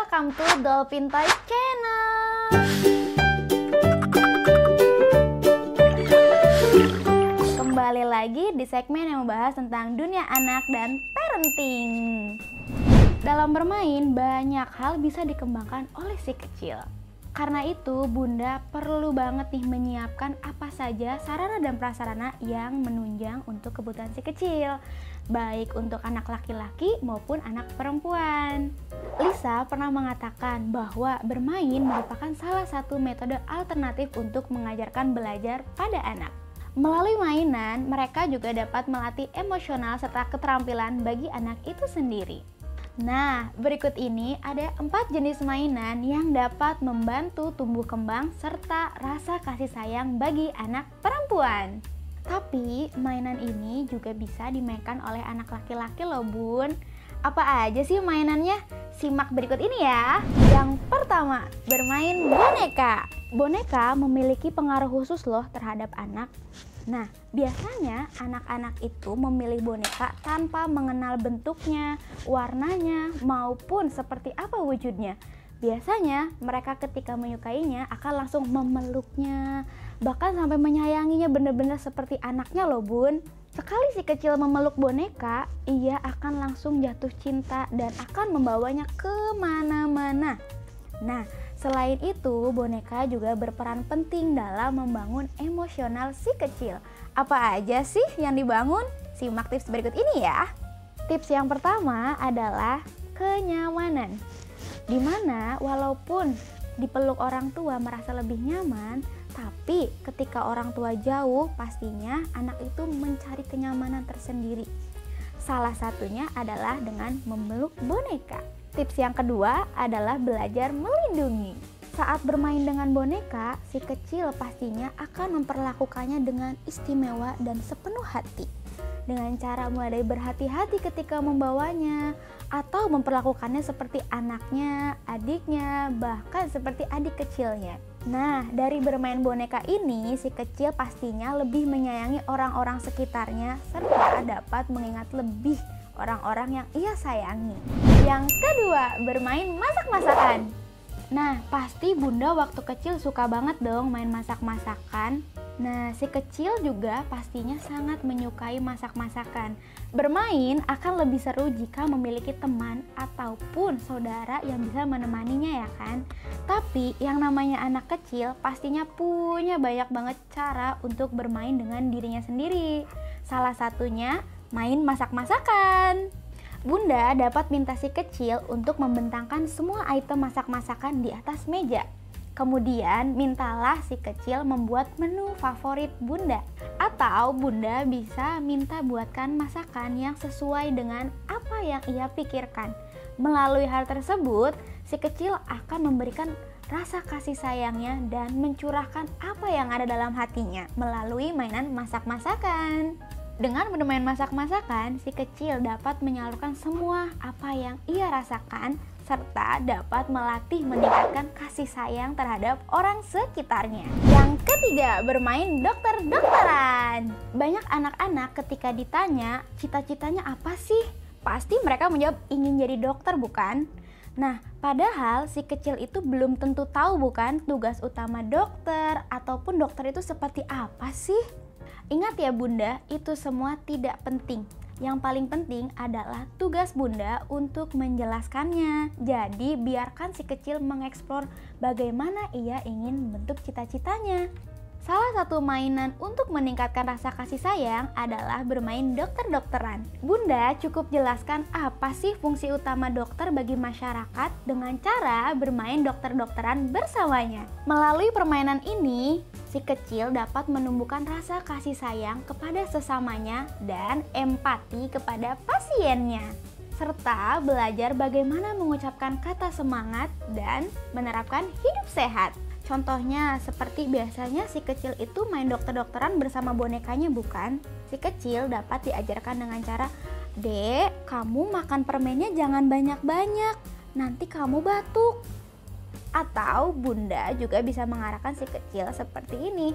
Welcome to Dolphin Toys Channel. Kembali lagi di segmen yang membahas tentang dunia anak dan parenting. Dalam bermain, banyak hal bisa dikembangkan oleh si kecil. Karena itu, Bunda perlu banget nih menyiapkan apa saja sarana dan prasarana yang menunjang untuk kebutuhan si kecil, baik untuk anak laki-laki maupun anak perempuan. Lisa pernah mengatakan bahwa bermain merupakan salah satu metode alternatif untuk mengajarkan belajar pada anak. Melalui mainan, mereka juga dapat melatih emosional serta keterampilan bagi anak itu sendiri. Nah, berikut ini ada 4 jenis mainan yang dapat membantu tumbuh kembang serta rasa kasih sayang bagi anak perempuan. Tapi, mainan ini juga bisa dimainkan oleh anak laki-laki loh bun. Apa aja sih mainannya? Simak berikut ini ya. Yang pertama, bermain boneka. Boneka memiliki pengaruh khusus loh terhadap anak. Nah, biasanya anak-anak itu memilih boneka tanpa mengenal bentuknya, warnanya, maupun seperti apa wujudnya. Biasanya mereka ketika menyukainya akan langsung memeluknya, bahkan sampai menyayanginya benar-benar seperti anaknya loh bun. Sekali si kecil memeluk boneka, ia akan langsung jatuh cinta dan akan membawanya kemana-mana. Nah, selain itu, boneka juga berperan penting dalam membangun emosional si kecil. Apa aja sih yang dibangun? Simak tips berikut ini ya. Tips yang pertama adalah kenyamanan. Dimana walaupun dipeluk orang tua merasa lebih nyaman, tapi ketika orang tua jauh, pastinya anak itu mencari kenyamanan tersendiri. Salah satunya adalah dengan memeluk boneka. Tips yang kedua adalah belajar melindungi. Saat bermain dengan boneka, si kecil pastinya akan memperlakukannya dengan istimewa dan sepenuh hati. Dengan cara mulai berhati-hati ketika membawanya, atau memperlakukannya seperti anaknya, adiknya, bahkan seperti adik kecilnya. Nah, dari bermain boneka ini, si kecil pastinya lebih menyayangi orang-orang sekitarnya, serta dapat mengingat lebih orang-orang yang ia sayangi. Yang kedua, bermain masak-masakan. Nah, pasti Bunda waktu kecil suka banget dong main masak-masakan. Nah, si kecil juga pastinya sangat menyukai masak-masakan. Bermain akan lebih seru jika memiliki teman ataupun saudara yang bisa menemaninya ya kan. Tapi yang namanya anak kecil pastinya punya banyak banget cara untuk bermain dengan dirinya sendiri. Salah satunya main masak-masakan. Bunda dapat minta si kecil untuk membentangkan semua item masak-masakan di atas meja. Kemudian mintalah si kecil membuat menu favorit Bunda. Atau Bunda bisa minta buatkan masakan yang sesuai dengan apa yang ia pikirkan. Melalui hal tersebut, si kecil akan memberikan rasa kasih sayangnya dan mencurahkan apa yang ada dalam hatinya melalui mainan masak-masakan. Dengan bermain masak-masakan, si kecil dapat menyalurkan semua apa yang ia rasakan serta dapat melatih meningkatkan kasih sayang terhadap orang sekitarnya. Yang ketiga, bermain dokter-dokteran. Banyak anak-anak ketika ditanya cita-citanya apa sih? Pasti mereka menjawab ingin jadi dokter bukan? Nah, padahal si kecil itu belum tentu tahu bukan tugas utama dokter ataupun dokter itu seperti apa sih? Ingat ya Bunda, itu semua tidak penting. Yang paling penting adalah tugas Bunda untuk menjelaskannya. Jadi biarkan si kecil mengeksplor bagaimana ia ingin membentuk cita-citanya. Salah satu mainan untuk meningkatkan rasa kasih sayang adalah bermain dokter-dokteran. Bunda cukup jelaskan apa sih fungsi utama dokter bagi masyarakat dengan cara bermain dokter-dokteran bersamanya. Melalui permainan ini, si kecil dapat menumbuhkan rasa kasih sayang kepada sesamanya dan empati kepada pasiennya, serta belajar bagaimana mengucapkan kata semangat dan menerapkan hidup sehat. Contohnya seperti biasanya si kecil itu main dokter-dokteran bersama bonekanya bukan? Si kecil dapat diajarkan dengan cara, "Dek, kamu makan permennya jangan banyak-banyak, nanti kamu batuk." Atau Bunda juga bisa mengarahkan si kecil seperti ini,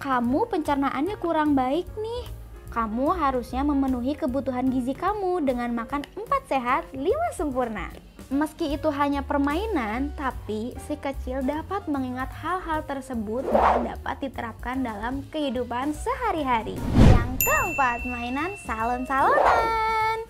"Kamu pencernaannya kurang baik nih. Kamu harusnya memenuhi kebutuhan gizi kamu dengan makan 4 sehat, 5 sempurna." Meski itu hanya permainan, tapi si kecil dapat mengingat hal-hal tersebut dan dapat diterapkan dalam kehidupan sehari-hari. Yang keempat, mainan salon-salonan.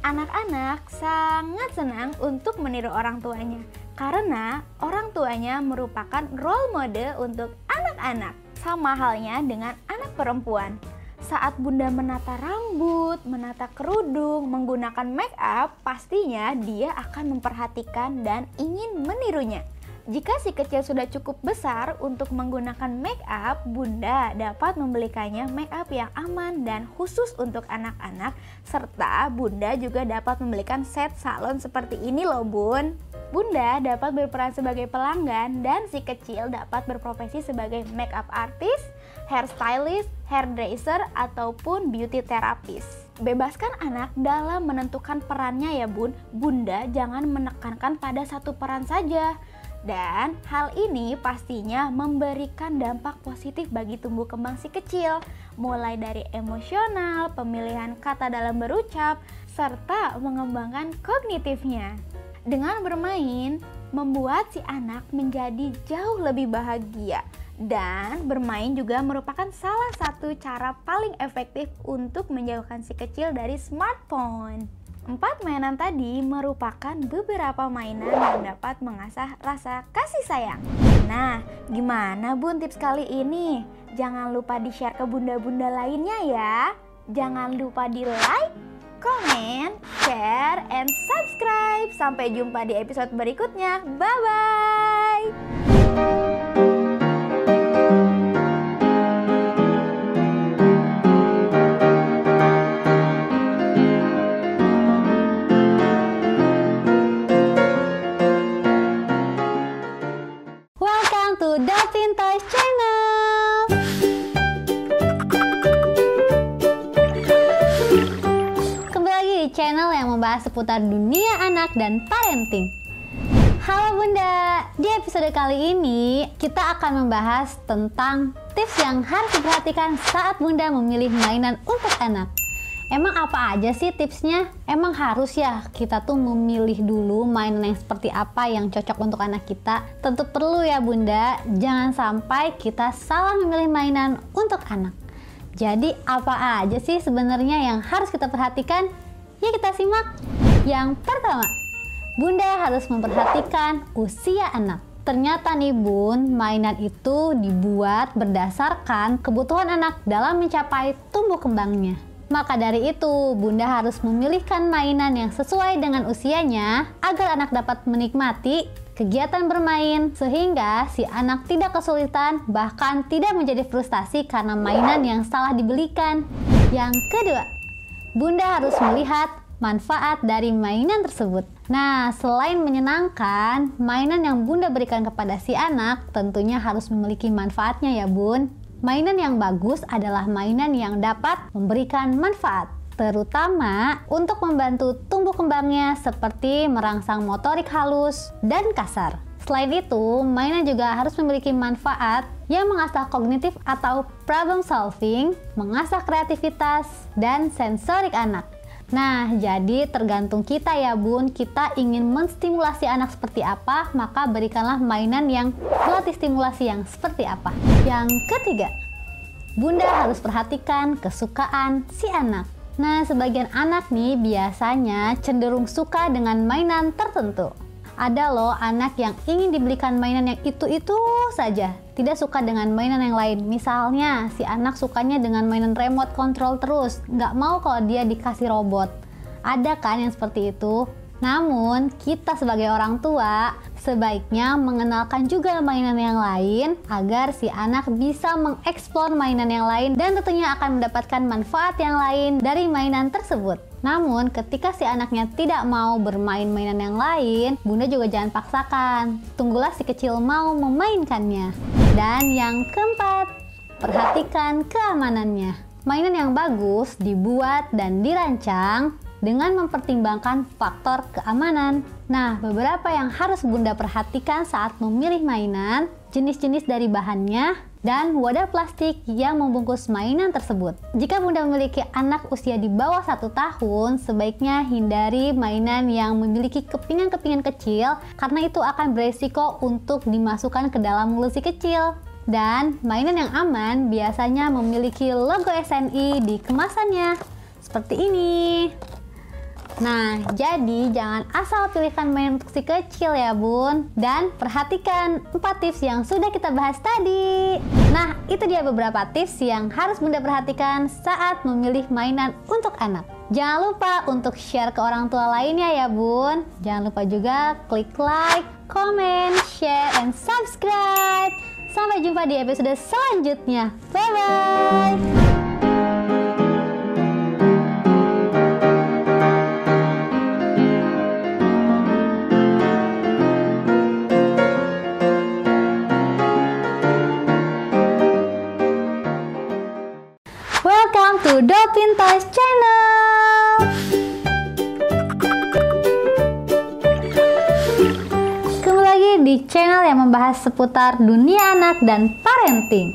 Anak-anak sangat senang untuk meniru orang tuanya karena orang tuanya merupakan role model untuk anak-anak. Sama halnya dengan anak perempuan. Saat bunda menata rambut, menata kerudung, menggunakan make up, pastinya dia akan memperhatikan dan ingin menirunya. Jika si kecil sudah cukup besar untuk menggunakan make up, bunda dapat membelikannya make up yang aman dan khusus untuk anak-anak, serta bunda juga dapat membelikan set salon seperti ini loh bun. Bunda dapat berperan sebagai pelanggan dan si kecil dapat berprofesi sebagai make up artist, hairstylist, hairdresser, ataupun beauty therapist. Bebaskan anak dalam menentukan perannya ya bun. Bunda jangan menekankan pada satu peran saja. Dan hal ini pastinya memberikan dampak positif bagi tumbuh kembang si kecil, mulai dari emosional, pemilihan kata dalam berucap, serta mengembangkan kognitifnya. Dengan bermain, membuat si anak menjadi jauh lebih bahagia. Dan bermain juga merupakan salah satu cara paling efektif untuk menjauhkan si kecil dari smartphone. 4 mainan tadi merupakan beberapa mainan yang dapat mengasah rasa kasih sayang. Nah, gimana bun tips kali ini? Jangan lupa di-share ke bunda-bunda lainnya ya. Jangan lupa di-like, komen, share, and subscribe. Sampai jumpa di episode berikutnya. Bye-bye! Dolphin Toys Channel. Kembali lagi di channel yang membahas seputar dunia anak dan parenting. Halo bunda, di episode kali ini kita akan membahas tentang tips yang harus diperhatikan saat bunda memilih mainan untuk anak. Emang apa aja sih tipsnya? Emang harus ya kita tuh memilih dulu mainan yang seperti apa yang cocok untuk anak kita? Tentu perlu ya bunda, jangan sampai kita salah memilih mainan untuk anak. Jadi apa aja sih sebenarnya yang harus kita perhatikan? Ya kita simak. Yang pertama, bunda harus memperhatikan usia anak. Ternyata nih bun, mainan itu dibuat berdasarkan kebutuhan anak dalam mencapai tumbuh kembangnya. Maka dari itu, bunda harus memilihkan mainan yang sesuai dengan usianya agar anak dapat menikmati kegiatan bermain sehingga si anak tidak kesulitan bahkan tidak menjadi frustasi karena mainan yang salah dibelikan. Yang kedua, bunda harus melihat manfaat dari mainan tersebut. Nah, selain menyenangkan, mainan yang bunda berikan kepada si anak tentunya harus memiliki manfaatnya ya bun. Mainan yang bagus adalah mainan yang dapat memberikan manfaat, terutama untuk membantu tumbuh kembangnya seperti merangsang motorik halus dan kasar. Selain itu, mainan juga harus memiliki manfaat yang mengasah kognitif atau problem solving, mengasah kreativitas, dan sensorik anak. Nah, jadi tergantung kita ya bun, kita ingin menstimulasi anak seperti apa, maka berikanlah mainan yang melatih stimulasi yang seperti apa. Yang ketiga, bunda harus perhatikan kesukaan si anak. Nah, sebagian anak nih biasanya cenderung suka dengan mainan tertentu. Ada loh anak yang ingin dibelikan mainan yang itu-itu saja, tidak suka dengan mainan yang lain. Misalnya si anak sukanya dengan mainan remote control terus, nggak mau kalau dia dikasih robot. Ada kan yang seperti itu? Namun kita sebagai orang tua sebaiknya mengenalkan juga mainan yang lain agar si anak bisa mengeksplor mainan yang lain dan tentunya akan mendapatkan manfaat yang lain dari mainan tersebut. Namun ketika si anaknya tidak mau bermain mainan yang lain, bunda juga jangan paksakan. Tunggulah si kecil mau memainkannya. Dan yang keempat, perhatikan keamanannya. Mainan yang bagus dibuat dan dirancang dengan mempertimbangkan faktor keamanan. Nah, beberapa yang harus bunda perhatikan saat memilih mainan, jenis-jenis dari bahannya, dan wadah plastik yang membungkus mainan tersebut. Jika Bunda memiliki anak usia di bawah 1 tahun, sebaiknya hindari mainan yang memiliki kepingan-kepingan kecil karena itu akan beresiko untuk dimasukkan ke dalam mulut si kecil. Dan mainan yang aman biasanya memiliki logo SNI di kemasannya, seperti ini. Nah, jadi jangan asal pilihkan mainan untuk si kecil ya bun. Dan perhatikan 4 tips yang sudah kita bahas tadi. Nah, itu dia beberapa tips yang harus Bunda perhatikan saat memilih mainan untuk anak. Jangan lupa untuk share ke orang tua lainnya ya bun. Jangan lupa juga klik like, comment, share, and subscribe. Sampai jumpa di episode selanjutnya. Bye-bye. Welcome to Dolphin Toys Channel. Kembali lagi di channel yang membahas seputar dunia anak dan parenting.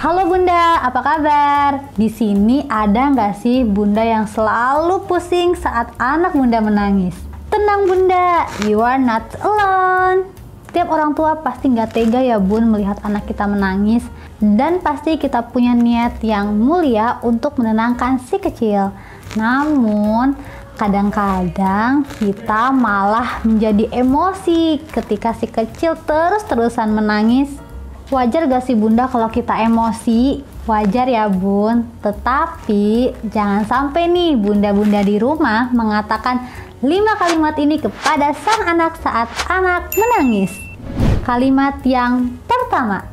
Halo Bunda, apa kabar? Di sini ada nggak sih Bunda yang selalu pusing saat anak Bunda menangis? Tenang Bunda, you are not alone. Setiap orang tua pasti nggak tega ya bun melihat anak kita menangis, dan pasti kita punya niat yang mulia untuk menenangkan si kecil. Namun kadang-kadang kita malah menjadi emosi ketika si kecil terus-terusan menangis. Wajar gak sih bunda kalau kita emosi? Wajar ya bun, tetapi jangan sampai nih bunda-bunda di rumah mengatakan 5 kalimat ini kepada sang anak saat anak menangis. Kalimat yang pertama,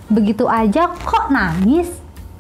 begitu aja kok nangis?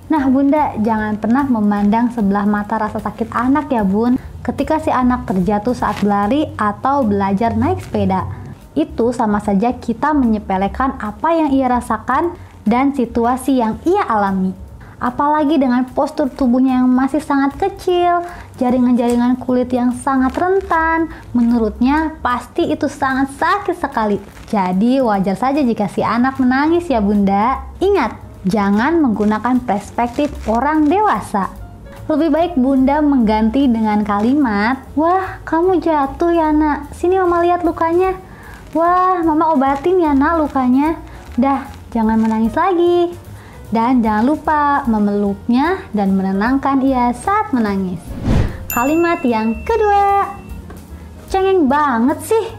Nah bunda, jangan pernah memandang sebelah mata rasa sakit anak ya bun ketika si anak terjatuh saat berlari atau belajar naik sepeda. Itu sama saja kita menyepelekan apa yang ia rasakan dan situasi yang ia alami. Apalagi dengan postur tubuhnya yang masih sangat kecil, jaringan-jaringan kulit yang sangat rentan, menurutnya pasti itu sangat sakit sekali. Jadi wajar saja jika si anak menangis ya bunda. Ingat, jangan menggunakan perspektif orang dewasa. Lebih baik bunda mengganti dengan kalimat, wah kamu jatuh ya nak, sini mama lihat lukanya. Wah mama obatin ya nak lukanya. Dah, jangan menangis lagi. Dan jangan lupa memeluknya dan menenangkan ia saat menangis. Kalimat yang kedua, cengeng banget sih.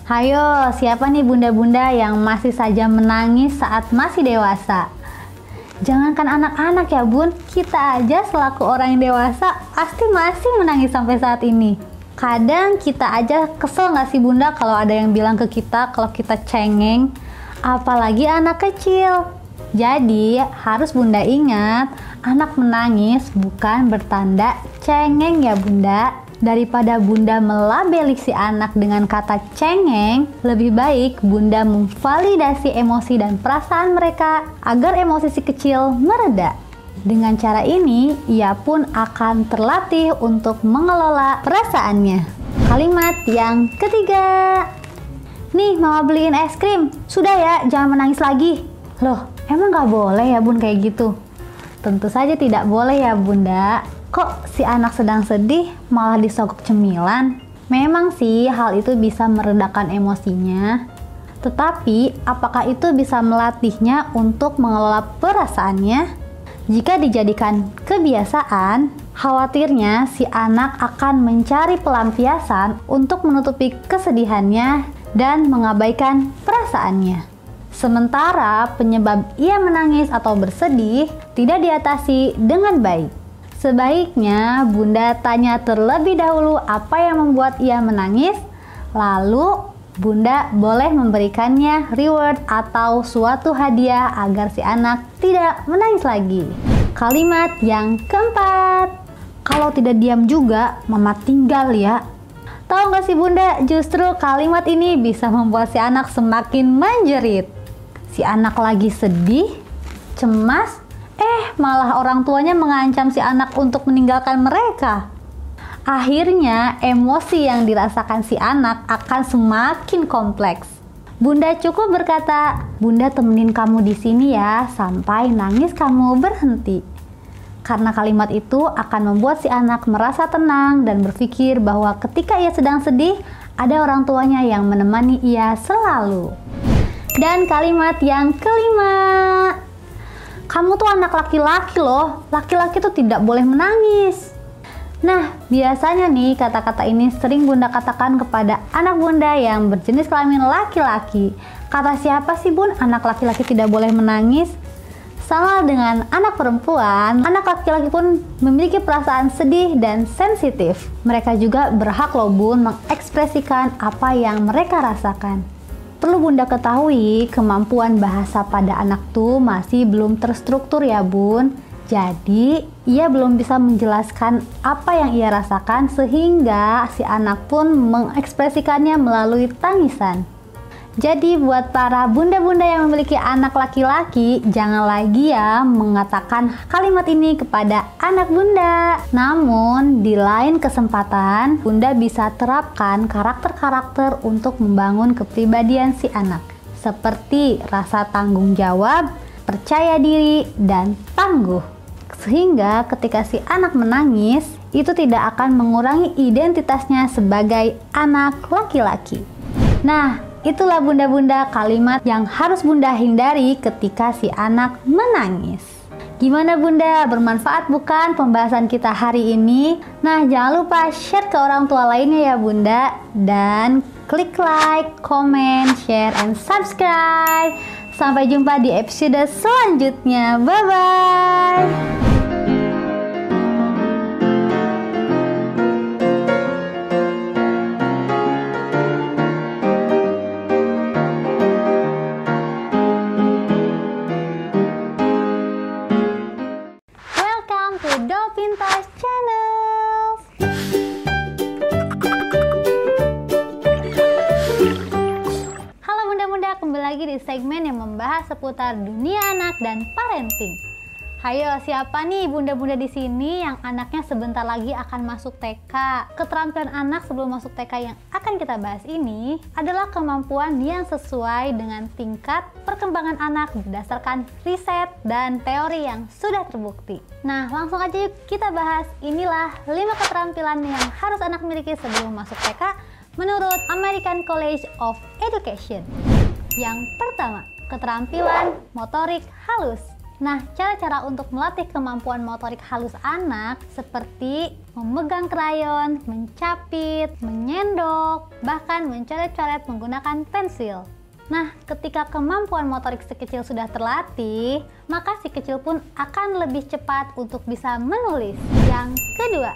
Hayo, siapa nih bunda-bunda yang masih saja menangis saat masih dewasa? Jangankan anak-anak ya bun, kita aja selaku orang yang dewasa pasti masih menangis sampai saat ini. Kadang kita aja kesel gak sih bunda kalau ada yang bilang ke kita kalau kita cengeng, apalagi anak kecil. Jadi harus bunda ingat, anak menangis bukan bertanda cengeng ya bunda. Daripada bunda melabeli si anak dengan kata cengeng, lebih baik bunda memvalidasi emosi dan perasaan mereka agar emosi si kecil mereda. Dengan cara ini, ia pun akan terlatih untuk mengelola perasaannya. Kalimat yang ketiga, nih mama beliin es krim, sudah ya jangan menangis lagi. Loh, emang gak boleh ya bun kayak gitu? Tentu saja tidak boleh ya bunda. Kok si anak sedang sedih malah disogok cemilan? Memang sih hal itu bisa meredakan emosinya. Tetapi apakah itu bisa melatihnya untuk mengelola perasaannya? Jika dijadikan kebiasaan, khawatirnya si anak akan mencari pelampiasan untuk menutupi kesedihannya dan mengabaikan perasaannya. Sementara penyebab ia menangis atau bersedih tidak diatasi dengan baik. Sebaiknya bunda tanya terlebih dahulu apa yang membuat ia menangis, lalu bunda boleh memberikannya reward atau suatu hadiah agar si anak tidak menangis lagi. Kalimat yang keempat, kalau tidak diam juga mama tinggal ya. Tahu gak sih bunda, justru kalimat ini bisa membuat si anak semakin menjerit. Si anak lagi sedih, cemas, malah orang tuanya mengancam si anak untuk meninggalkan mereka. Akhirnya emosi yang dirasakan si anak akan semakin kompleks. Bunda cukup berkata, "Bunda temenin kamu di sini ya sampai nangis kamu berhenti." Karena kalimat itu akan membuat si anak merasa tenang dan berpikir bahwa ketika ia sedang sedih, ada orang tuanya yang menemani ia selalu. Dan kalimat yang kelima, kamu tuh anak laki-laki loh, laki-laki tuh tidak boleh menangis. Nah, biasanya nih kata-kata ini sering Bunda katakan kepada anak Bunda yang berjenis kelamin laki-laki. Kata siapa sih Bun, anak laki-laki tidak boleh menangis? Sama dengan anak perempuan, anak laki-laki pun memiliki perasaan sedih dan sensitif. Mereka juga berhak loh Bun mengekspresikan apa yang mereka rasakan. Perlu Bunda ketahui, kemampuan bahasa pada anak tuh masih belum terstruktur ya Bun. Jadi, ia belum bisa menjelaskan apa yang ia rasakan sehingga si anak pun mengekspresikannya melalui tangisan. Jadi, buat para bunda-bunda yang memiliki anak laki-laki, jangan lagi ya mengatakan kalimat ini kepada anak Bunda. Namun, di lain kesempatan, Bunda bisa terapkan karakter-karakter untuk membangun kepribadian si anak. Seperti rasa tanggung jawab, percaya diri, dan tangguh. Sehingga ketika si anak menangis, itu tidak akan mengurangi identitasnya sebagai anak laki-laki. Nah, itulah bunda-bunda kalimat yang harus Bunda hindari ketika si anak menangis. Gimana Bunda, bermanfaat bukan pembahasan kita hari ini? Nah, jangan lupa share ke orang tua lainnya ya Bunda. Dan klik like, comment, share, and subscribe. Sampai jumpa di episode selanjutnya. Bye-bye. Pintas Channel. Halo bunda-bunda, kembali lagi di segmen yang membahas seputar dunia anak dan parenting. Hayo, siapa nih bunda-bunda di sini yang anaknya sebentar lagi akan masuk TK? Keterampilan anak sebelum masuk TK yang akan kita bahas ini adalah kemampuan yang sesuai dengan tingkat perkembangan anak berdasarkan riset dan teori yang sudah terbukti. Nah, langsung aja yuk kita bahas. Inilah 5 keterampilan yang harus anak miliki sebelum masuk TK menurut American College of Education. Yang pertama, keterampilan motorik halus. Nah, cara-cara untuk melatih kemampuan motorik halus anak seperti memegang krayon, mencapit, menyendok, bahkan mencoret-coret menggunakan pensil. Nah, ketika kemampuan motorik si kecil sudah terlatih, maka si kecil pun akan lebih cepat untuk bisa menulis. Yang kedua,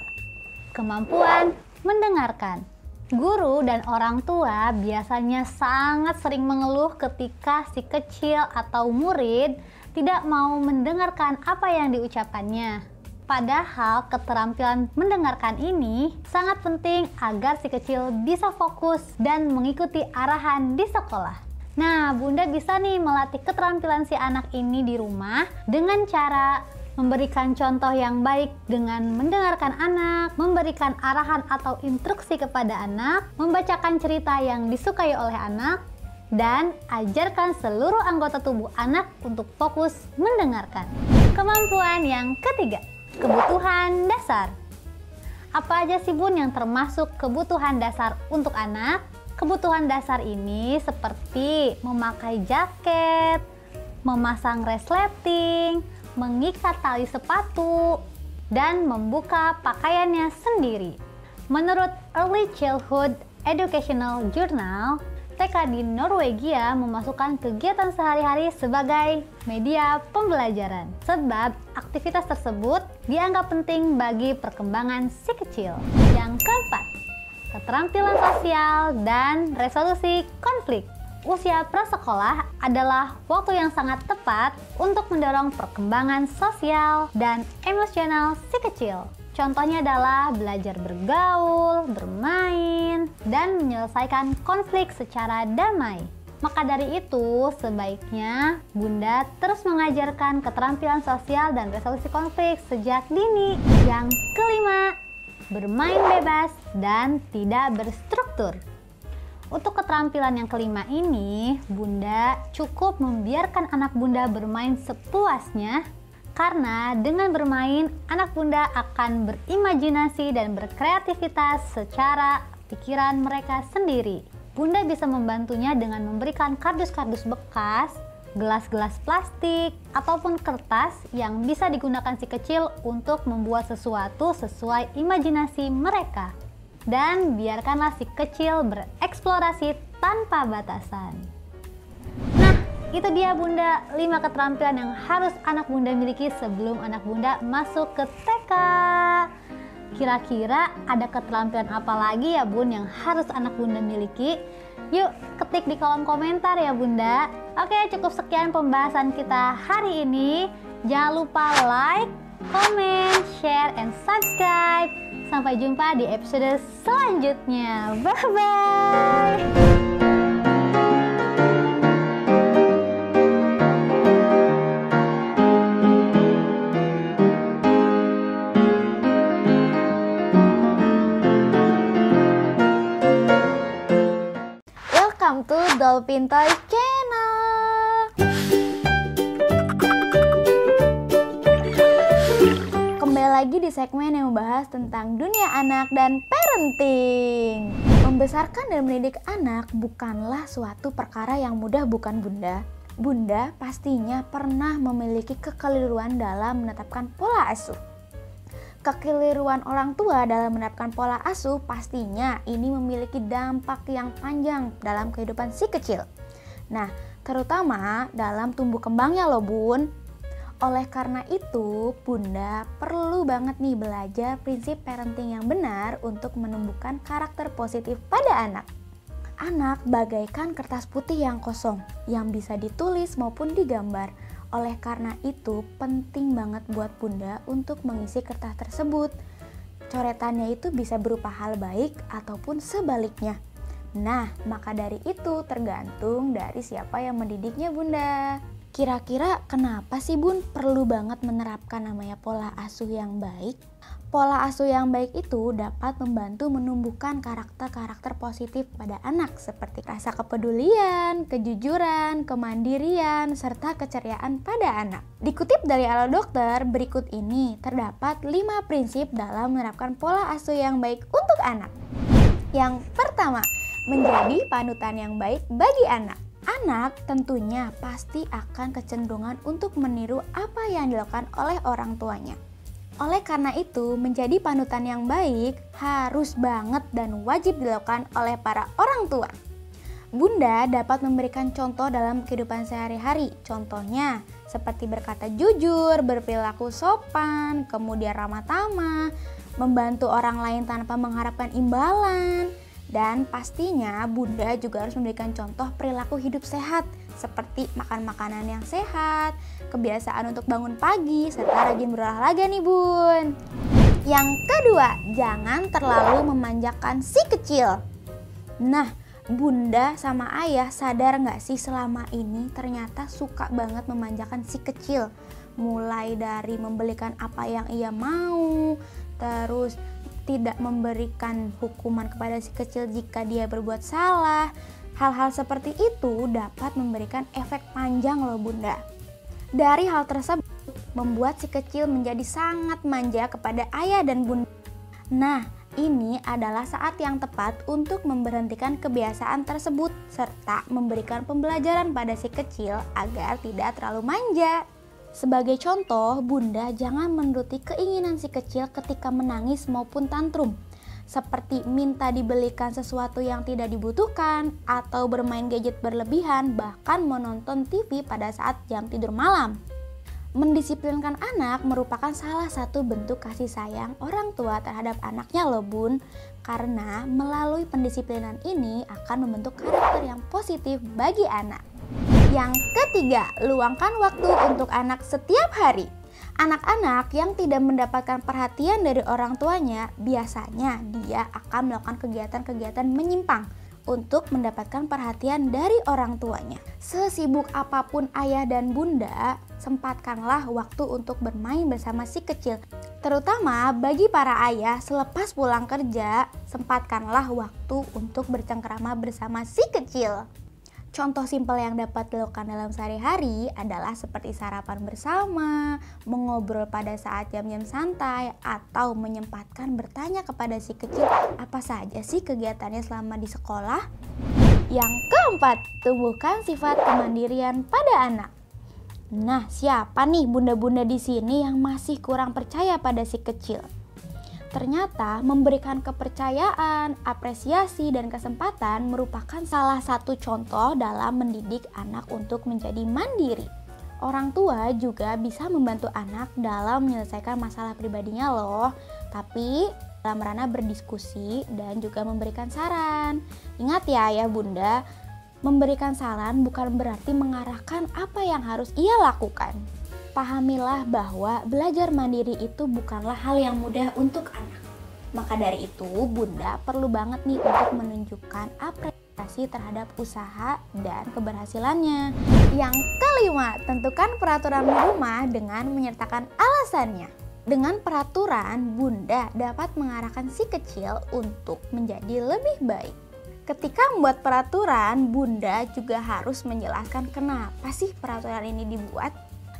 kemampuan mendengarkan. Guru dan orang tua biasanya sangat sering mengeluh ketika si kecil atau murid tidak mau mendengarkan apa yang diucapkannya. Padahal keterampilan mendengarkan ini sangat penting agar si kecil bisa fokus dan mengikuti arahan di sekolah. Nah, Bunda bisa nih melatih keterampilan si anak ini di rumah dengan cara memberikan contoh yang baik dengan mendengarkan anak, memberikan arahan atau instruksi kepada anak, membacakan cerita yang disukai oleh anak, dan ajarkan seluruh anggota tubuh anak untuk fokus mendengarkan. Kemampuan yang ketiga, kebutuhan dasar. Apa aja sih Bun yang termasuk kebutuhan dasar untuk anak? Kebutuhan dasar ini seperti memakai jaket, memasang resleting, mengikat tali sepatu, dan membuka pakaiannya sendiri. Menurut Early Childhood Educational Journal, TK di Norwegia memasukkan kegiatan sehari-hari sebagai media pembelajaran, sebab aktivitas tersebut dianggap penting bagi perkembangan si kecil. Yang keempat, keterampilan sosial dan resolusi konflik. Usia prasekolah adalah waktu yang sangat tepat untuk mendorong perkembangan sosial dan emosional si kecil. Contohnya adalah belajar bergaul, bermain, dan menyelesaikan konflik secara damai. Maka dari itu, sebaiknya Bunda terus mengajarkan keterampilan sosial dan resolusi konflik sejak dini. Yang kelima, bermain bebas dan tidak berstruktur. Untuk keterampilan yang kelima ini, Bunda cukup membiarkan anak Bunda bermain sepuasnya, karena dengan bermain, anak Bunda akan berimajinasi dan berkreativitas secara pikiran mereka sendiri. Bunda bisa membantunya dengan memberikan kardus-kardus bekas, gelas-gelas plastik, ataupun kertas yang bisa digunakan si kecil untuk membuat sesuatu sesuai imajinasi mereka. Dan biarkanlah si kecil bereksplorasi tanpa batasan. Nah, itu dia Bunda 5 keterampilan yang harus anak Bunda miliki sebelum anak Bunda masuk ke TK. Kira-kira ada keterampilan apa lagi ya Bun yang harus anak Bunda miliki? Yuk ketik di kolom komentar ya Bunda. Oke, cukup sekian pembahasan kita hari ini. Jangan lupa like, comment, share, and subscribe. Sampai jumpa di episode selanjutnya. Bye-bye. Welcome to Dolphin Toys Channel. Kembali lagi di segmen yang membahas tentang dunia anak dan parenting. Membesarkan dan mendidik anak bukanlah suatu perkara yang mudah, bukan Bunda? Bunda pastinya pernah memiliki kekeliruan dalam menetapkan pola asuh. Kekeliruan orang tua dalam menerapkan pola asuh pastinya ini memiliki dampak yang panjang dalam kehidupan si kecil. Nah, terutama dalam tumbuh kembangnya loh Bun. Oleh karena itu, Bunda perlu banget nih belajar prinsip parenting yang benar untuk menumbuhkan karakter positif pada anak. Anak bagaikan kertas putih yang kosong, yang bisa ditulis maupun digambar. Oleh karena itu, penting banget buat Bunda untuk mengisi kertas tersebut. Coretannya itu bisa berupa hal baik ataupun sebaliknya. Nah, maka dari itu tergantung dari siapa yang mendidiknya Bunda. Kira-kira kenapa sih Bun perlu banget menerapkan namanya pola asuh yang baik? Pola asuh yang baik itu dapat membantu menumbuhkan karakter-karakter positif pada anak seperti rasa kepedulian, kejujuran, kemandirian, serta keceriaan pada anak. Dikutip dari Ala Dokter, berikut ini terdapat 5 prinsip dalam menerapkan pola asuh yang baik untuk anak. Yang pertama, menjadi panutan yang baik bagi anak. Anak tentunya pasti akan kecenderungan untuk meniru apa yang dilakukan oleh orang tuanya. Oleh karena itu, menjadi panutan yang baik harus banget dan wajib dilakukan oleh para orang tua. Bunda dapat memberikan contoh dalam kehidupan sehari-hari. Contohnya seperti berkata jujur, berperilaku sopan, kemudian ramah tamah, membantu orang lain tanpa mengharapkan imbalan. Dan pastinya Bunda juga harus memberikan contoh perilaku hidup sehat seperti makan makanan yang sehat, kebiasaan untuk bangun pagi, serta rajin berolahraga nih Bun. Yang kedua, jangan terlalu memanjakan si kecil. Nah, Bunda sama Ayah sadar nggak sih selama ini ternyata suka banget memanjakan si kecil. Mulai dari membelikan apa yang ia mau, terus tidak memberikan hukuman kepada si kecil jika dia berbuat salah. Hal-hal seperti itu dapat memberikan efek panjang loh Bunda. Dari hal tersebut membuat si kecil menjadi sangat manja kepada ayah dan bunda. Nah, ini adalah saat yang tepat untuk memberhentikan kebiasaan tersebut serta memberikan pembelajaran pada si kecil agar tidak terlalu manja. Sebagai contoh, Bunda jangan menuruti keinginan si kecil ketika menangis maupun tantrum, seperti minta dibelikan sesuatu yang tidak dibutuhkan, atau bermain gadget berlebihan, bahkan menonton TV pada saat jam tidur malam. Mendisiplinkan anak merupakan salah satu bentuk kasih sayang orang tua terhadap anaknya loh Bun, karena melalui pendisiplinan ini akan membentuk karakter yang positif bagi anak. Yang ketiga, luangkan waktu untuk anak setiap hari. Anak-anak yang tidak mendapatkan perhatian dari orang tuanya, biasanya dia akan melakukan kegiatan-kegiatan menyimpang. untuk mendapatkan perhatian dari orang tuanya. Sesibuk apapun ayah dan bunda, sempatkanlah waktu untuk bermain bersama si kecil. Terutama bagi para ayah, selepas pulang kerja, sempatkanlah waktu untuk bercengkrama bersama si kecil. Contoh simpel yang dapat dilakukan dalam sehari-hari adalah seperti sarapan bersama, mengobrol pada saat jam-jam santai, atau menyempatkan bertanya kepada si kecil apa saja sih kegiatannya selama di sekolah. Yang keempat, tumbuhkan sifat kemandirian pada anak. Nah, siapa nih bunda-bunda di sini yang masih kurang percaya pada si kecil? Ternyata memberikan kepercayaan, apresiasi, dan kesempatan merupakan salah satu contoh dalam mendidik anak untuk menjadi mandiri. Orang tua juga bisa membantu anak dalam menyelesaikan masalah pribadinya loh, tapi dalam ranah berdiskusi dan juga memberikan saran. Ingat ya ayah bunda, memberikan saran bukan berarti mengarahkan apa yang harus ia lakukan. Pahamilah bahwa belajar mandiri itu bukanlah hal yang mudah untuk anak. Maka dari itu, bunda perlu banget nih untuk menunjukkan apresiasi terhadap usaha dan keberhasilannya. Yang kelima, tentukan peraturan di rumah dengan menyertakan alasannya. Dengan peraturan, bunda dapat mengarahkan si kecil untuk menjadi lebih baik. Ketika membuat peraturan, bunda juga harus menjelaskan kenapa sih peraturan ini dibuat.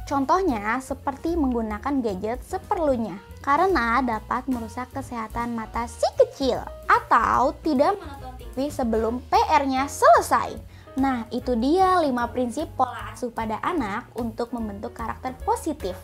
Contohnya seperti menggunakan gadget seperlunya karena dapat merusak kesehatan mata si kecil, atau tidak menonton TV sebelum PR-nya selesai. Nah, itu dia 5 prinsip pola asuh pada anak untuk membentuk karakter positif.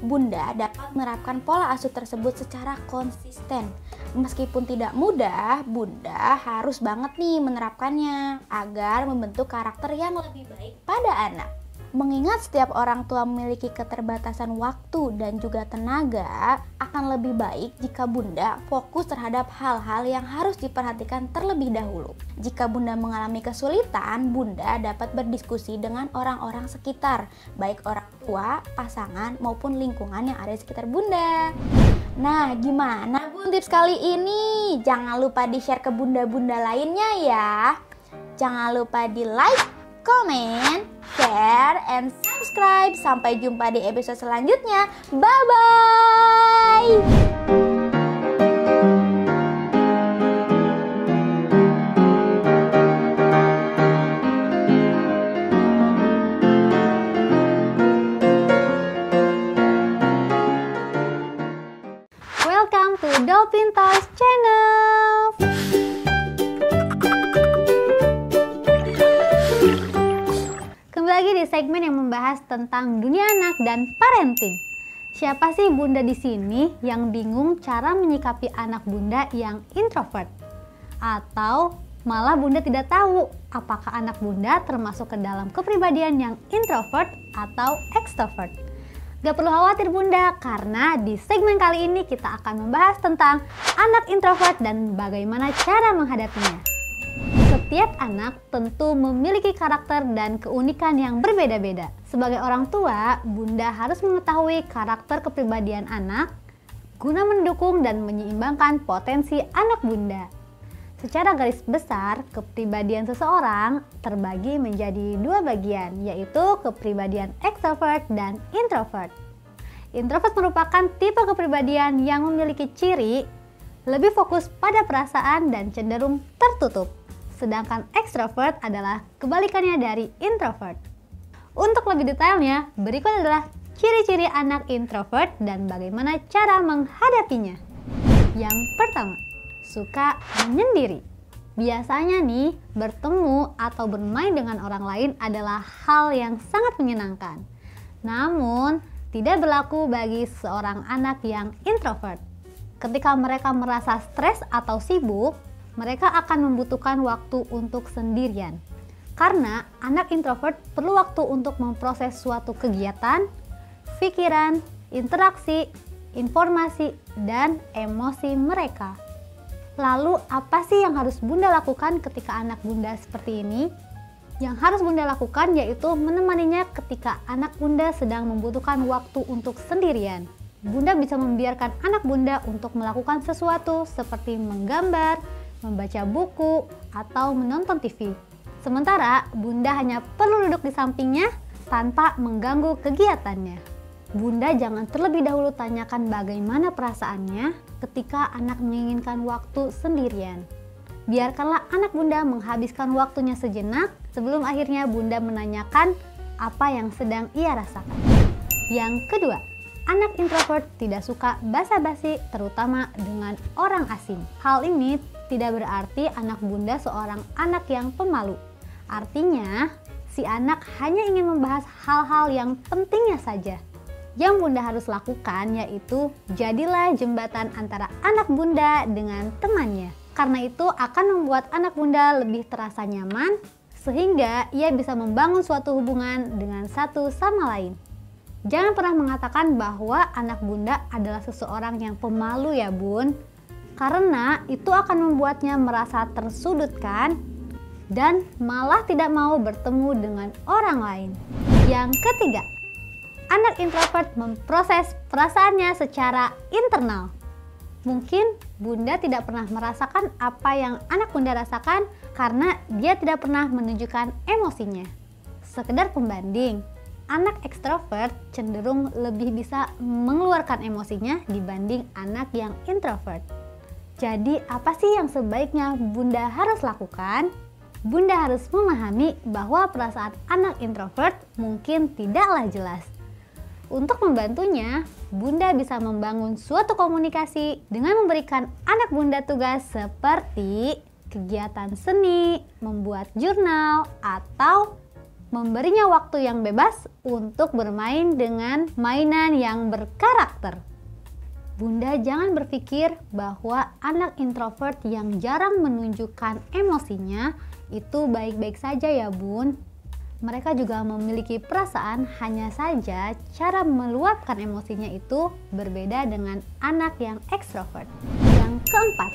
Bunda dapat menerapkan pola asuh tersebut secara konsisten. Meskipun tidak mudah, bunda harus banget nih menerapkannya agar membentuk karakter yang lebih baik pada anak. Mengingat setiap orang tua memiliki keterbatasan waktu dan juga tenaga, akan lebih baik jika bunda fokus terhadap hal-hal yang harus diperhatikan terlebih dahulu. Jika bunda mengalami kesulitan, bunda dapat berdiskusi dengan orang-orang sekitar, baik orang tua, pasangan, maupun lingkungan yang ada di sekitar bunda. Nah, gimana bun tips kali ini? Jangan lupa di-share ke bunda-bunda lainnya ya. Jangan lupa di-like, komen, share, and subscribe. Sampai jumpa di episode selanjutnya. Bye-bye! Welcome to Dolphin Talks Channel. Kembali lagi di segmen yang membahas tentang dunia anak dan parenting. Siapa sih bunda di sini yang bingung cara menyikapi anak bunda yang introvert? Atau malah bunda tidak tahu apakah anak bunda termasuk ke dalam kepribadian yang introvert atau extrovert? Gak perlu khawatir bunda, karena di segmen kali ini kita akan membahas tentang anak introvert dan bagaimana cara menghadapinya. Setiap anak tentu memiliki karakter dan keunikan yang berbeda-beda. Sebagai orang tua, bunda harus mengetahui karakter kepribadian anak guna mendukung dan menyeimbangkan potensi anak bunda. Secara garis besar, kepribadian seseorang terbagi menjadi 2 bagian, yaitu kepribadian extrovert dan introvert. Introvert merupakan tipe kepribadian yang memiliki ciri lebih fokus pada perasaan dan cenderung tertutup. Sedangkan extrovert adalah kebalikannya dari introvert. Untuk lebih detailnya, berikut adalah ciri-ciri anak introvert dan bagaimana cara menghadapinya. Yang pertama, suka menyendiri. Biasanya nih, bertemu atau bermain dengan orang lain adalah hal yang sangat menyenangkan. Namun, tidak berlaku bagi seorang anak yang introvert. Ketika mereka merasa stres atau sibuk, mereka akan membutuhkan waktu untuk sendirian. Karena anak introvert perlu waktu untuk memproses suatu kegiatan, pikiran, interaksi, informasi, dan emosi mereka. Lalu apa sih yang harus bunda lakukan ketika anak bunda seperti ini? Yang harus bunda lakukan yaitu menemaninya ketika anak bunda sedang membutuhkan waktu untuk sendirian. Bunda bisa membiarkan anak bunda untuk melakukan sesuatu seperti menggambar, membaca buku, atau menonton TV. Sementara Bunda hanya perlu duduk di sampingnya tanpa mengganggu kegiatannya. Bunda jangan terlebih dahulu tanyakan bagaimana perasaannya ketika anak menginginkan waktu sendirian. Biarkanlah anak Bunda menghabiskan waktunya sejenak sebelum akhirnya Bunda menanyakan apa yang sedang ia rasakan. Yang kedua, anak introvert tidak suka basa-basi terutama dengan orang asing. Hal ini tidak berarti anak Bunda seorang anak yang pemalu. Artinya, si anak hanya ingin membahas hal-hal yang pentingnya saja. Yang Bunda harus lakukan yaitu jadilah jembatan antara anak Bunda dengan temannya. Karena itu akan membuat anak Bunda lebih terasa nyaman sehingga ia bisa membangun suatu hubungan dengan satu sama lain. Jangan pernah mengatakan bahwa anak Bunda adalah seseorang yang pemalu ya Bun, karena itu akan membuatnya merasa tersudutkan dan malah tidak mau bertemu dengan orang lain. Yang ketiga, anak introvert memproses perasaannya secara internal. Mungkin Bunda tidak pernah merasakan apa yang anak Bunda rasakan karena dia tidak pernah menunjukkan emosinya. Sekedar pembanding, anak ekstrovert cenderung lebih bisa mengeluarkan emosinya dibanding anak yang introvert. Jadi apa sih yang sebaiknya Bunda harus lakukan? Bunda harus memahami bahwa perasaan anak introvert mungkin tidaklah jelas. Untuk membantunya, Bunda bisa membangun suatu komunikasi dengan memberikan anak Bunda tugas seperti kegiatan seni, membuat jurnal, atau memberinya waktu yang bebas untuk bermain dengan mainan yang berkarakter. Bunda jangan berpikir bahwa anak introvert yang jarang menunjukkan emosinya itu baik-baik saja ya Bun. Mereka juga memiliki perasaan, hanya saja cara meluapkan emosinya itu berbeda dengan anak yang ekstrovert. Yang keempat,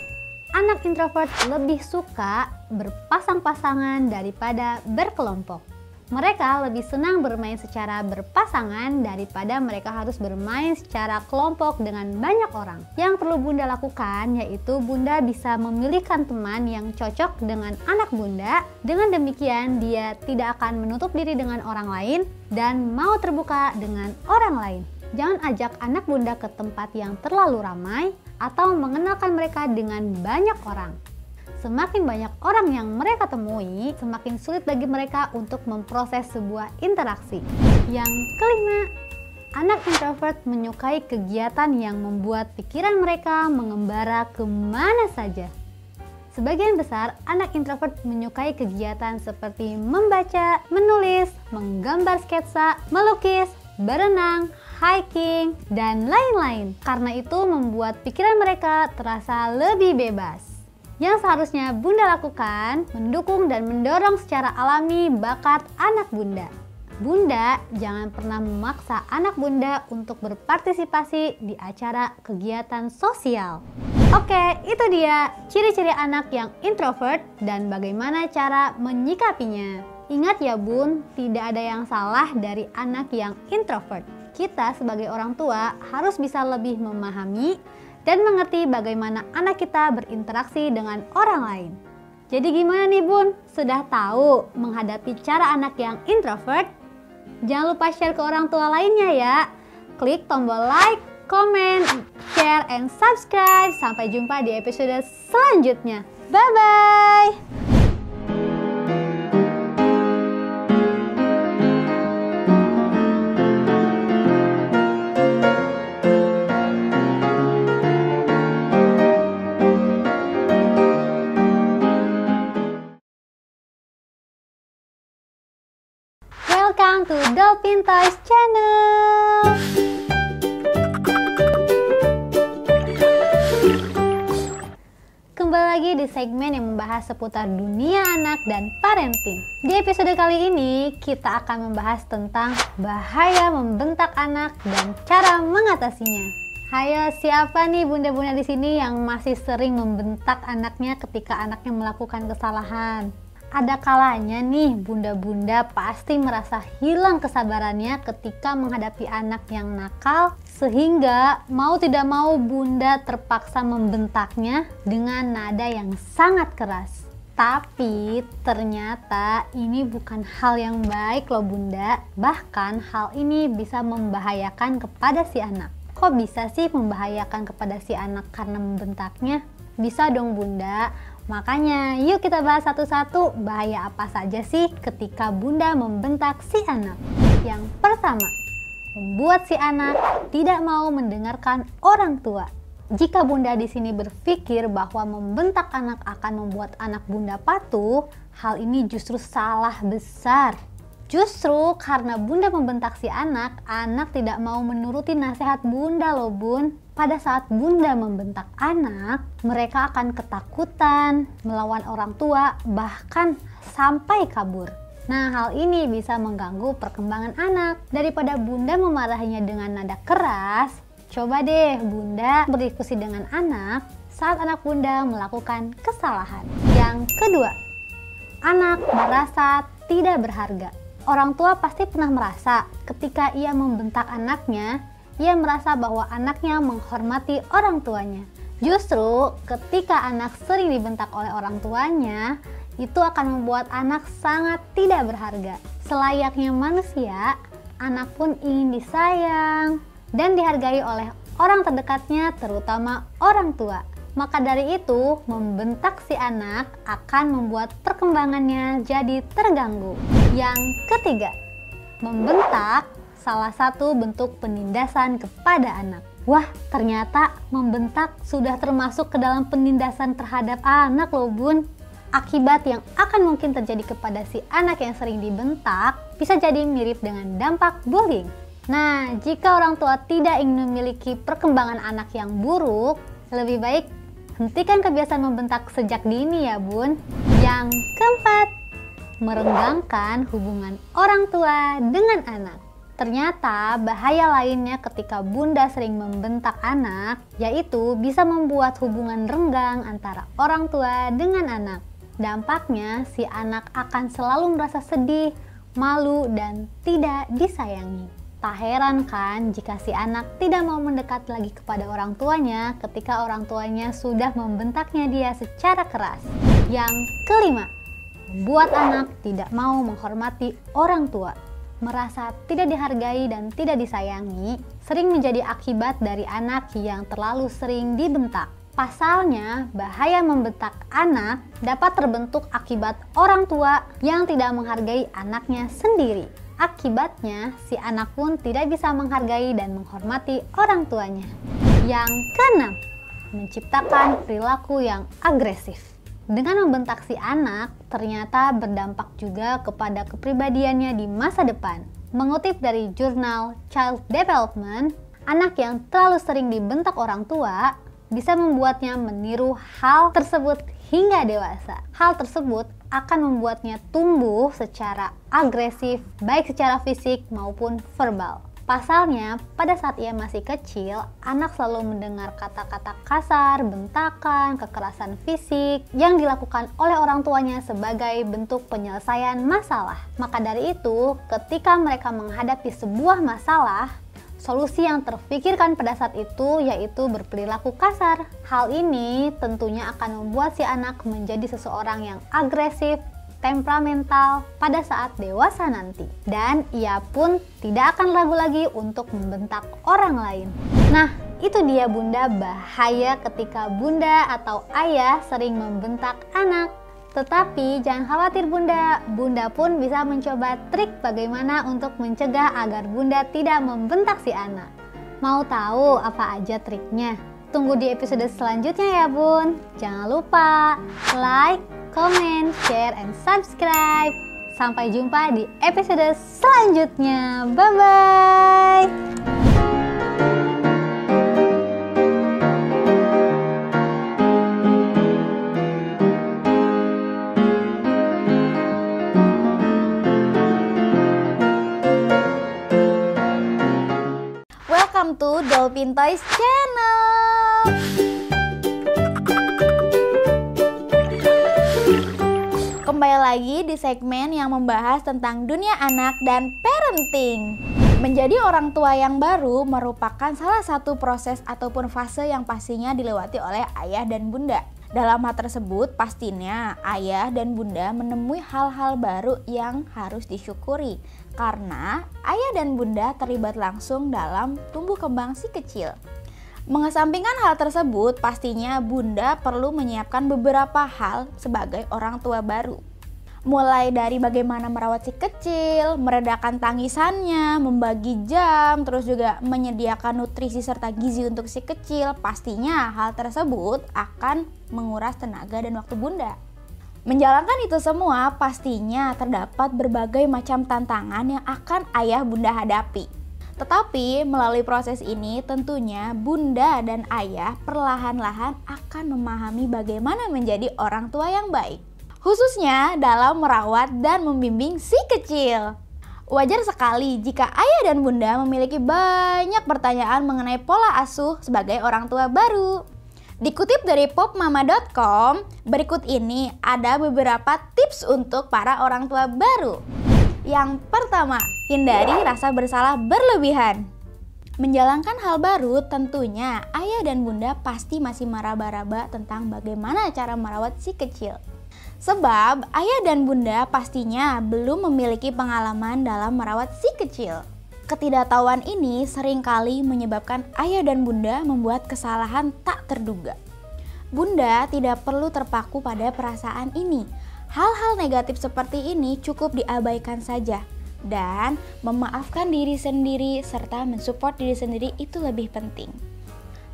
anak introvert lebih suka berpasang-pasangan daripada berkelompok. Mereka lebih senang bermain secara berpasangan daripada mereka harus bermain secara kelompok dengan banyak orang. Yang perlu Bunda lakukan yaitu Bunda bisa memilihkan teman yang cocok dengan anak Bunda. Dengan demikian dia tidak akan menutup diri dengan orang lain dan mau terbuka dengan orang lain. Jangan ajak anak Bunda ke tempat yang terlalu ramai atau mengenalkan mereka dengan banyak orang. Semakin banyak orang yang mereka temui, semakin sulit bagi mereka untuk memproses sebuah interaksi. Yang kelima, anak introvert menyukai kegiatan yang membuat pikiran mereka mengembara kemana saja. Sebagian besar anak introvert menyukai kegiatan seperti membaca, menulis, menggambar sketsa, melukis, berenang, hiking, dan lain-lain. Karena itu membuat pikiran mereka terasa lebih bebas. Yang seharusnya Bunda lakukan, mendukung dan mendorong secara alami bakat anak Bunda. Bunda jangan pernah memaksa anak Bunda untuk berpartisipasi di acara kegiatan sosial. Oke, itu dia ciri-ciri anak yang introvert dan bagaimana cara menyikapinya. Ingat ya Bun, tidak ada yang salah dari anak yang introvert. Kita sebagai orang tua harus bisa lebih memahami dan mengerti bagaimana anak kita berinteraksi dengan orang lain. Jadi gimana nih Bun? Sudah tahu menghadapi cara anak yang introvert? Jangan lupa share ke orang tua lainnya ya. Klik tombol like, comment, share, and subscribe. Sampai jumpa di episode selanjutnya. Bye-bye! Welcome to Dolphin Toys Channel. Kembali lagi di segmen yang membahas seputar dunia anak dan parenting. Di episode kali ini kita akan membahas tentang bahaya membentak anak dan cara mengatasinya. Hayo, siapa nih bunda-bunda di sini yang masih sering membentak anaknya ketika anaknya melakukan kesalahan? Ada kalanya nih bunda-bunda pasti merasa hilang kesabarannya ketika menghadapi anak yang nakal, sehingga mau tidak mau bunda terpaksa membentaknya dengan nada yang sangat keras. Tapi ternyata ini bukan hal yang baik loh bunda. Bahkan hal ini bisa membahayakan kepada si anak. Kok bisa sih membahayakan kepada si anak karena membentaknya? Bisa dong bunda. Makanya yuk kita bahas satu-satu bahaya apa saja sih ketika bunda membentak si anak. Yang pertama, membuat si anak tidak mau mendengarkan orang tua. Jika bunda di sini berpikir bahwa membentak anak akan membuat anak bunda patuh, hal ini justru salah besar. Justru karena bunda membentak si anak tidak mau menuruti nasihat bunda loh bun. Pada saat bunda membentak anak, mereka akan ketakutan, melawan orang tua, bahkan sampai kabur. Nah, hal ini bisa mengganggu perkembangan anak. Daripada bunda memarahinya dengan nada keras, coba deh bunda berdiskusi dengan anak saat anak bunda melakukan kesalahan. Yang kedua, anak merasa tidak berharga. Orang tua pasti pernah merasa ketika ia membentak anaknya, ia merasa bahwa anaknya menghormati orang tuanya. Justru ketika anak sering dibentak oleh orang tuanya, itu akan membuat anak sangat tidak berharga. Selayaknya manusia, anak pun ingin disayang dan dihargai oleh orang terdekatnya, terutama orang tua. Maka dari itu, membentak si anak akan membuat perkembangannya jadi terganggu. Yang ketiga, membentak salah satu bentuk penindasan kepada anak. Wah, ternyata membentak sudah termasuk ke dalam penindasan terhadap anak loh bun. Akibat yang akan mungkin terjadi kepada si anak yang sering dibentak bisa jadi mirip dengan dampak bullying. Nah, jika orang tua tidak ingin memiliki perkembangan anak yang buruk, lebih baik hentikan kebiasaan membentak sejak dini ya bun. Yang keempat, merenggangkan hubungan orang tua dengan anak. Ternyata bahaya lainnya ketika bunda sering membentak anak, yaitu bisa membuat hubungan renggang antara orang tua dengan anak. Dampaknya si anak akan selalu merasa sedih, malu, dan tidak disayangi. Tak heran kan jika si anak tidak mau mendekat lagi kepada orang tuanya ketika orang tuanya sudah membentaknya dia secara keras. Yang kelima, membuat anak tidak mau menghormati orang tua. Merasa tidak dihargai dan tidak disayangi sering menjadi akibat dari anak yang terlalu sering dibentak. Pasalnya, bahaya membentak anak dapat terbentuk akibat orang tua yang tidak menghargai anaknya sendiri. Akibatnya, si anak pun tidak bisa menghargai dan menghormati orang tuanya. Yang keenam, menciptakan perilaku yang agresif. Dengan membentak si anak, ternyata berdampak juga kepada kepribadiannya di masa depan. Mengutip dari jurnal Child Development, anak yang terlalu sering dibentak orang tua bisa membuatnya meniru hal tersebut hingga dewasa. Hal tersebut akan membuatnya tumbuh secara agresif, baik secara fisik maupun verbal. Pasalnya, pada saat ia masih kecil, anak selalu mendengar kata-kata kasar, bentakan, kekerasan fisik yang dilakukan oleh orang tuanya sebagai bentuk penyelesaian masalah. Maka dari itu, ketika mereka menghadapi sebuah masalah, solusi yang terfikirkan pada saat itu yaitu berperilaku kasar. Hal ini tentunya akan membuat si anak menjadi seseorang yang agresif, temperamental pada saat dewasa nanti, dan ia pun tidak akan ragu lagi untuk membentak orang lain. Nah, itu dia bunda bahaya ketika bunda atau ayah sering membentak anak. Tetapi jangan khawatir bunda, bunda pun bisa mencoba trik bagaimana untuk mencegah agar bunda tidak membentak si anak. Mau tahu apa aja triknya? Tunggu di episode selanjutnya ya bun. Jangan lupa like, comment, share, and subscribe. Sampai jumpa di episode selanjutnya. Bye-bye. Welcome to Dolphin Toys Channel. Kembali lagi di segmen yang membahas tentang dunia anak dan parenting. Menjadi orang tua yang baru merupakan salah satu proses ataupun fase yang pastinya dilewati oleh ayah dan bunda. Dalam hal tersebut, pastinya ayah dan bunda menemui hal-hal baru yang harus disyukuri karena ayah dan bunda terlibat langsung dalam tumbuh kembang si kecil. Mengesampingkan hal tersebut, pastinya bunda perlu menyiapkan beberapa hal sebagai orang tua baru. Mulai dari bagaimana merawat si kecil, meredakan tangisannya, membagi jam, terus juga menyediakan nutrisi serta gizi untuk si kecil. Pastinya hal tersebut akan menguras tenaga dan waktu bunda. Menjalankan itu semua pastinya terdapat berbagai macam tantangan yang akan ayah bunda hadapi. Tetapi melalui proses ini tentunya bunda dan ayah perlahan-lahan akan memahami bagaimana menjadi orang tua yang baik. Khususnya dalam merawat dan membimbing si kecil. Wajar sekali jika ayah dan bunda memiliki banyak pertanyaan mengenai pola asuh sebagai orang tua baru. Dikutip dari popmama.com, berikut ini ada beberapa tips untuk para orang tua baru. Yang pertama, hindari rasa bersalah berlebihan. Menjalankan hal baru tentunya ayah dan bunda pasti masih meraba-raba tentang bagaimana cara merawat si kecil. Sebab ayah dan bunda pastinya belum memiliki pengalaman dalam merawat si kecil. Ketidaktahuan ini seringkali menyebabkan ayah dan bunda membuat kesalahan tak terduga. Bunda tidak perlu terpaku pada perasaan ini. Hal-hal negatif seperti ini cukup diabaikan saja. Dan memaafkan diri sendiri serta mensupport diri sendiri itu lebih penting.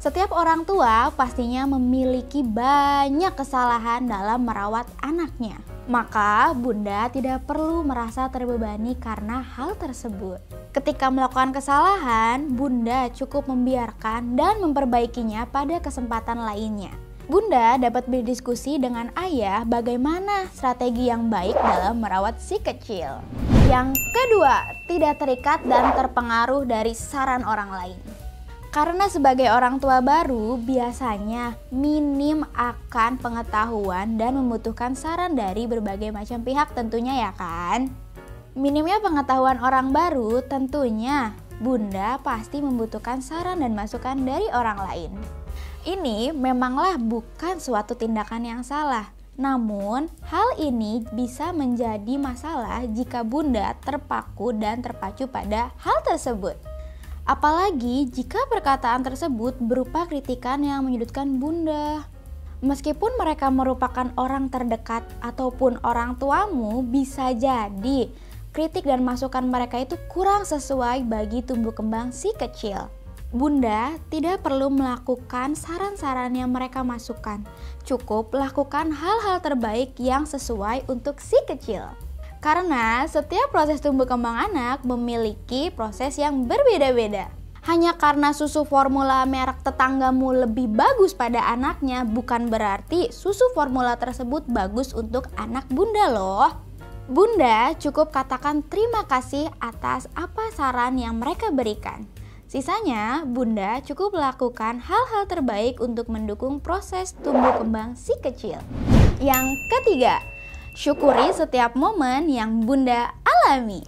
Setiap orang tua pastinya memiliki banyak kesalahan dalam merawat anaknya. Maka bunda tidak perlu merasa terbebani karena hal tersebut. Ketika melakukan kesalahan, bunda cukup membiarkan dan memperbaikinya pada kesempatan lainnya. Bunda dapat berdiskusi dengan ayah bagaimana strategi yang baik dalam merawat si kecil. Yang kedua, tidak terikat dan terpengaruh dari saran orang lain. Karena sebagai orang tua baru biasanya minim akan pengetahuan dan membutuhkan saran dari berbagai macam pihak tentunya ya kan. Minimnya pengetahuan orang baru tentunya bunda pasti membutuhkan saran dan masukan dari orang lain. Ini memanglah bukan suatu tindakan yang salah. Namun hal ini bisa menjadi masalah jika bunda terpaku dan terpacu pada hal tersebut. Apalagi jika perkataan tersebut berupa kritikan yang menyudutkan bunda. Meskipun mereka merupakan orang terdekat ataupun orang tuamu, bisa jadi kritik dan masukan mereka itu kurang sesuai bagi tumbuh kembang si kecil. Bunda tidak perlu melakukan saran-saran yang mereka masukkan. Cukup lakukan hal-hal terbaik yang sesuai untuk si kecil. Karena setiap proses tumbuh kembang anak memiliki proses yang berbeda-beda. Hanya karena susu formula merek tetanggamu lebih bagus pada anaknya bukan berarti susu formula tersebut bagus untuk anak bunda loh. Bunda cukup katakan terima kasih atas apa saran yang mereka berikan. Sisanya, bunda cukup lakukan hal-hal terbaik untuk mendukung proses tumbuh kembang si kecil. Yang ketiga, syukuri setiap momen yang bunda alami.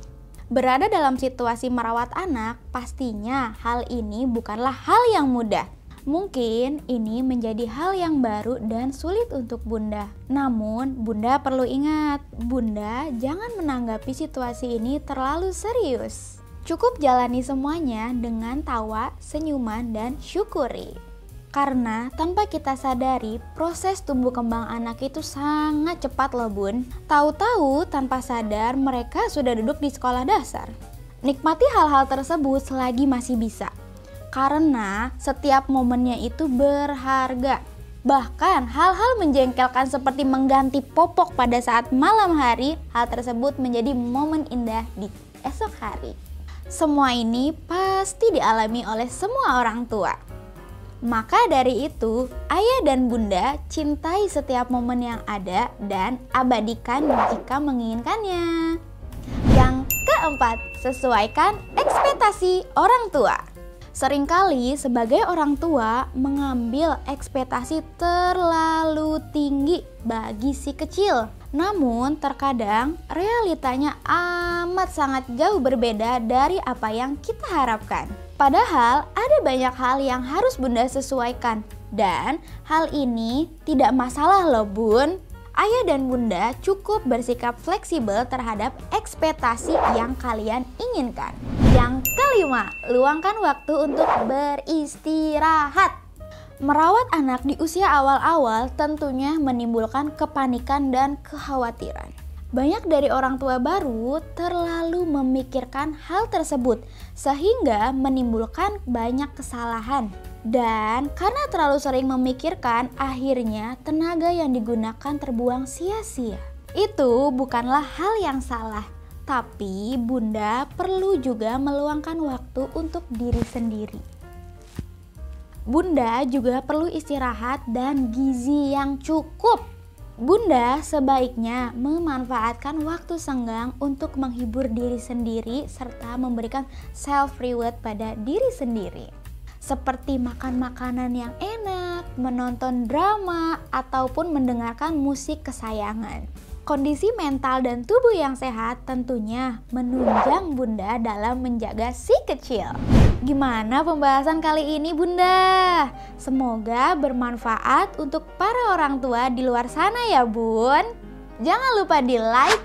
Berada dalam situasi merawat anak, pastinya hal ini bukanlah hal yang mudah. Mungkin ini menjadi hal yang baru dan sulit untuk bunda. Namun, bunda perlu ingat, bunda jangan menanggapi situasi ini terlalu serius. Cukup jalani semuanya dengan tawa, senyuman, dan syukuri. Karena tanpa kita sadari, proses tumbuh kembang anak itu sangat cepat loh bun. Tahu-tahu tanpa sadar mereka sudah duduk di sekolah dasar. Nikmati hal-hal tersebut selagi masih bisa. Karena setiap momennya itu berharga. Bahkan hal-hal menjengkelkan seperti mengganti popok pada saat malam hari, hal tersebut menjadi momen indah di esok hari. Semua ini pasti dialami oleh semua orang tua. Maka dari itu, ayah dan bunda cintai setiap momen yang ada dan abadikan jika menginginkannya. Yang keempat, sesuaikan ekspektasi orang tua. Seringkali sebagai orang tua mengambil ekspektasi terlalu tinggi bagi si kecil. Namun terkadang realitanya amat sangat jauh berbeda dari apa yang kita harapkan. Padahal ada banyak hal yang harus bunda sesuaikan. Dan hal ini tidak masalah loh bun. Ayah dan bunda cukup bersikap fleksibel terhadap ekspektasi yang kalian inginkan. Yang kelima, luangkan waktu untuk beristirahat. Merawat anak di usia awal-awal tentunya menimbulkan kepanikan dan kekhawatiran. Banyak dari orang tua baru terlalu memikirkan hal tersebut sehingga menimbulkan banyak kesalahan. Dan karena terlalu sering memikirkan, akhirnya tenaga yang digunakan terbuang sia-sia. Itu bukanlah hal yang salah, tapi bunda perlu juga meluangkan waktu untuk diri sendiri. Bunda juga perlu istirahat dan gizi yang cukup. Bunda sebaiknya memanfaatkan waktu senggang untuk menghibur diri sendiri serta memberikan self-reward pada diri sendiri. Seperti makan makanan yang enak, menonton drama, ataupun mendengarkan musik kesayangan. Kondisi mental dan tubuh yang sehat tentunya menunjang bunda dalam menjaga si kecil. Gimana pembahasan kali ini bunda? Semoga bermanfaat untuk para orang tua di luar sana ya bun. Jangan lupa di like,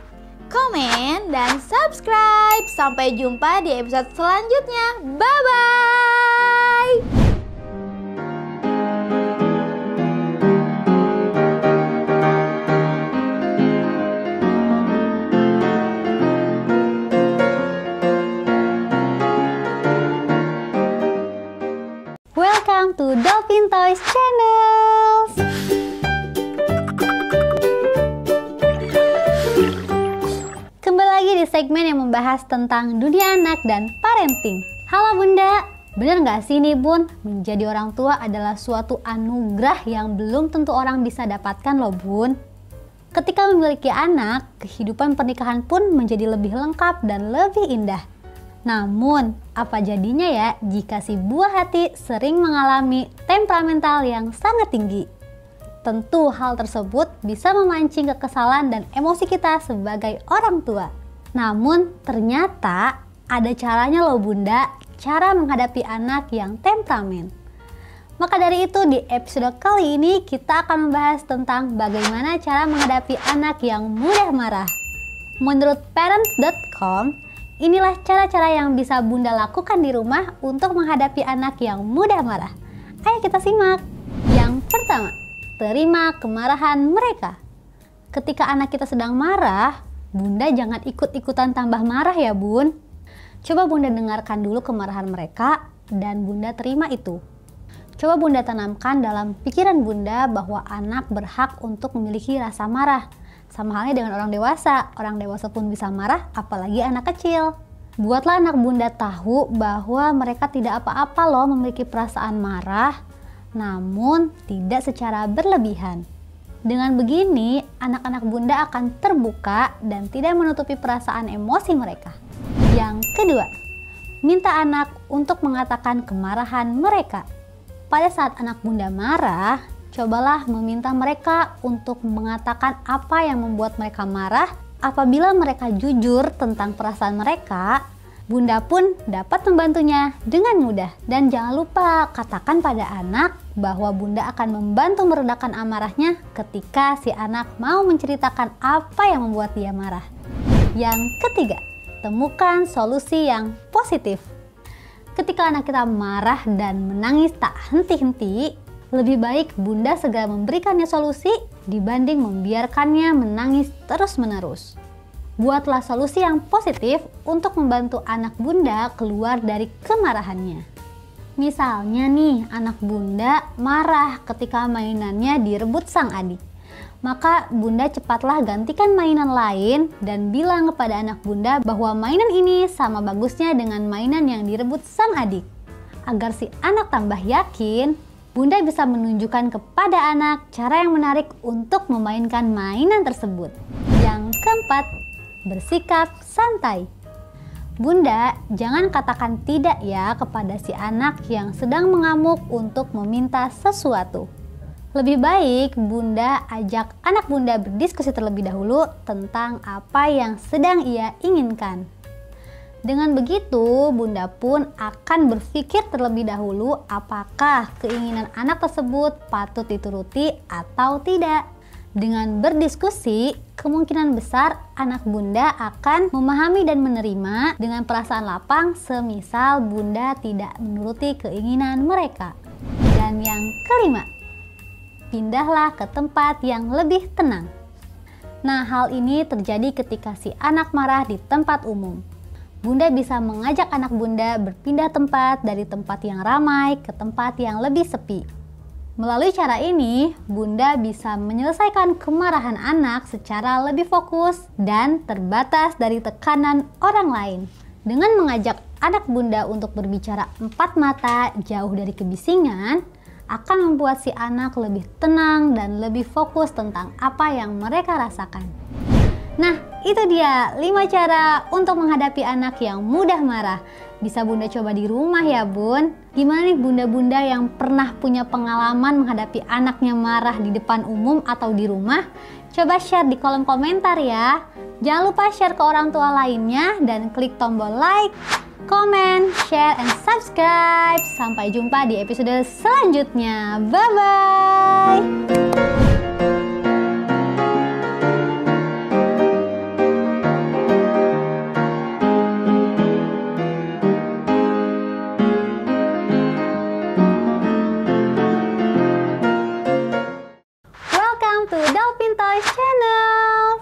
komen, dan subscribe. Sampai jumpa di episode selanjutnya. Bye-bye! Welcome to Dolphin Toys Channel. Kembali lagi di segmen yang membahas tentang dunia anak dan parenting. Halo bunda, bener gak sih nih bun, menjadi orang tua adalah suatu anugerah yang belum tentu orang bisa dapatkan loh bun. Ketika memiliki anak, kehidupan pernikahan pun menjadi lebih lengkap dan lebih indah. Namun, apa jadinya ya jika si buah hati sering mengalami temperamental yang sangat tinggi? Tentu hal tersebut bisa memancing kekesalan dan emosi kita sebagai orang tua. Namun, ternyata ada caranya loh bunda, cara menghadapi anak yang temperamen. Maka dari itu di episode kali ini kita akan membahas tentang bagaimana cara menghadapi anak yang mudah marah. Menurut parents.com, inilah cara-cara yang bisa bunda lakukan di rumah untuk menghadapi anak yang mudah marah. Ayo kita simak. Yang pertama, terima kemarahan mereka. Ketika anak kita sedang marah, bunda jangan ikut-ikutan tambah marah ya bun. Coba bunda dengarkan dulu kemarahan mereka dan bunda terima itu. Coba bunda tanamkan dalam pikiran bunda bahwa anak berhak untuk memiliki rasa marah. Sama halnya dengan orang dewasa pun bisa marah, apalagi anak kecil. Buatlah anak bunda tahu bahwa mereka tidak apa-apa loh memiliki perasaan marah, namun tidak secara berlebihan. Dengan begini, anak-anak bunda akan terbuka dan tidak menutupi perasaan emosi mereka. Yang kedua, minta anak untuk mengatakan kemarahan mereka. Pada saat anak bunda marah, cobalah meminta mereka untuk mengatakan apa yang membuat mereka marah. Apabila mereka jujur tentang perasaan mereka, bunda pun dapat membantunya dengan mudah. Dan jangan lupa katakan pada anak bahwa bunda akan membantu meredakan amarahnya ketika si anak mau menceritakan apa yang membuat dia marah. Yang ketiga, temukan solusi yang positif. Ketika anak kita marah dan menangis tak henti-henti, lebih baik bunda segera memberikannya solusi dibanding membiarkannya menangis terus-menerus. Buatlah solusi yang positif untuk membantu anak bunda keluar dari kemarahannya. Misalnya nih, anak bunda marah ketika mainannya direbut sang adik. Maka bunda cepatlah gantikan mainan lain dan bilang kepada anak bunda bahwa mainan ini sama bagusnya dengan mainan yang direbut sang adik. Agar si anak tambah yakin, bunda bisa menunjukkan kepada anak cara yang menarik untuk memainkan mainan tersebut. Yang keempat, bersikap santai. Bunda, jangan katakan tidak ya kepada si anak yang sedang mengamuk untuk meminta sesuatu. Lebih baik bunda ajak anak bunda berdiskusi terlebih dahulu tentang apa yang sedang ia inginkan. Dengan begitu, Bunda pun akan berpikir terlebih dahulu apakah keinginan anak tersebut patut dituruti atau tidak. Dengan berdiskusi, kemungkinan besar anak Bunda akan memahami dan menerima dengan perasaan lapang semisal Bunda tidak menuruti keinginan mereka. Dan yang kelima, pindahlah ke tempat yang lebih tenang. Nah, hal ini terjadi ketika si anak marah di tempat umum. Bunda bisa mengajak anak Bunda berpindah tempat dari tempat yang ramai ke tempat yang lebih sepi. Melalui cara ini, Bunda bisa menyelesaikan kemarahan anak secara lebih fokus dan terbatas dari tekanan orang lain. Dengan mengajak anak Bunda untuk berbicara empat mata jauh dari kebisingan, akan membuat si anak lebih tenang dan lebih fokus tentang apa yang mereka rasakan. Nah, itu dia 5 cara untuk menghadapi anak yang mudah marah. Bisa Bunda coba di rumah ya Bun. Gimana nih bunda-bunda yang pernah punya pengalaman menghadapi anaknya marah di depan umum atau di rumah? Coba share di kolom komentar ya. Jangan lupa share ke orang tua lainnya dan klik tombol like, comment, share, and subscribe. Sampai jumpa di episode selanjutnya. Bye-bye. To Dolphin Toys Channel.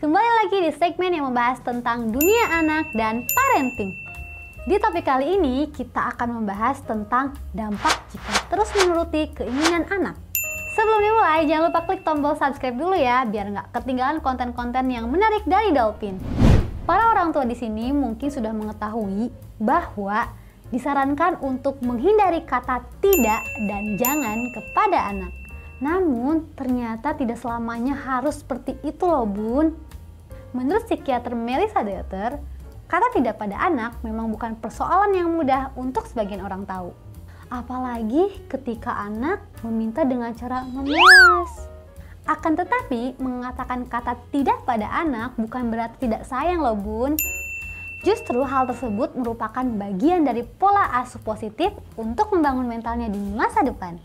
Kembali lagi di segmen yang membahas tentang dunia anak dan parenting. Di topik kali ini kita akan membahas tentang dampak jika terus menuruti keinginan anak. Sebelum dimulai, jangan lupa klik tombol subscribe dulu ya, biar nggak ketinggalan konten-konten yang menarik dari Dolphin. Para orang tua di sini mungkin sudah mengetahui bahwa disarankan untuk menghindari kata tidak dan jangan kepada anak. Namun, ternyata tidak selamanya harus seperti itu loh Bun. Menurut psikiater Melissa Deuter, kata tidak pada anak memang bukan persoalan yang mudah untuk sebagian orang tahu. Apalagi ketika anak meminta dengan cara memelas. Akan tetapi, mengatakan kata tidak pada anak bukan berarti tidak sayang loh Bun. Justru hal tersebut merupakan bagian dari pola asuh positif untuk membangun mentalnya di masa depan.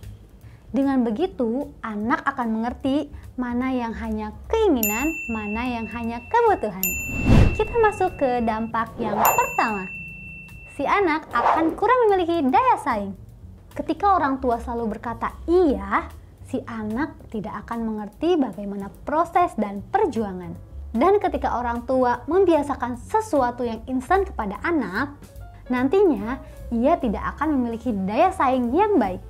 Dengan begitu, anak akan mengerti mana yang hanya keinginan, mana yang hanya kebutuhan. Kita masuk ke dampak yang pertama. Si anak akan kurang memiliki daya saing. Ketika orang tua selalu berkata iya, si anak tidak akan mengerti bagaimana proses dan perjuangan. Dan ketika orang tua membiasakan sesuatu yang instan kepada anak, nantinya ia tidak akan memiliki daya saing yang baik.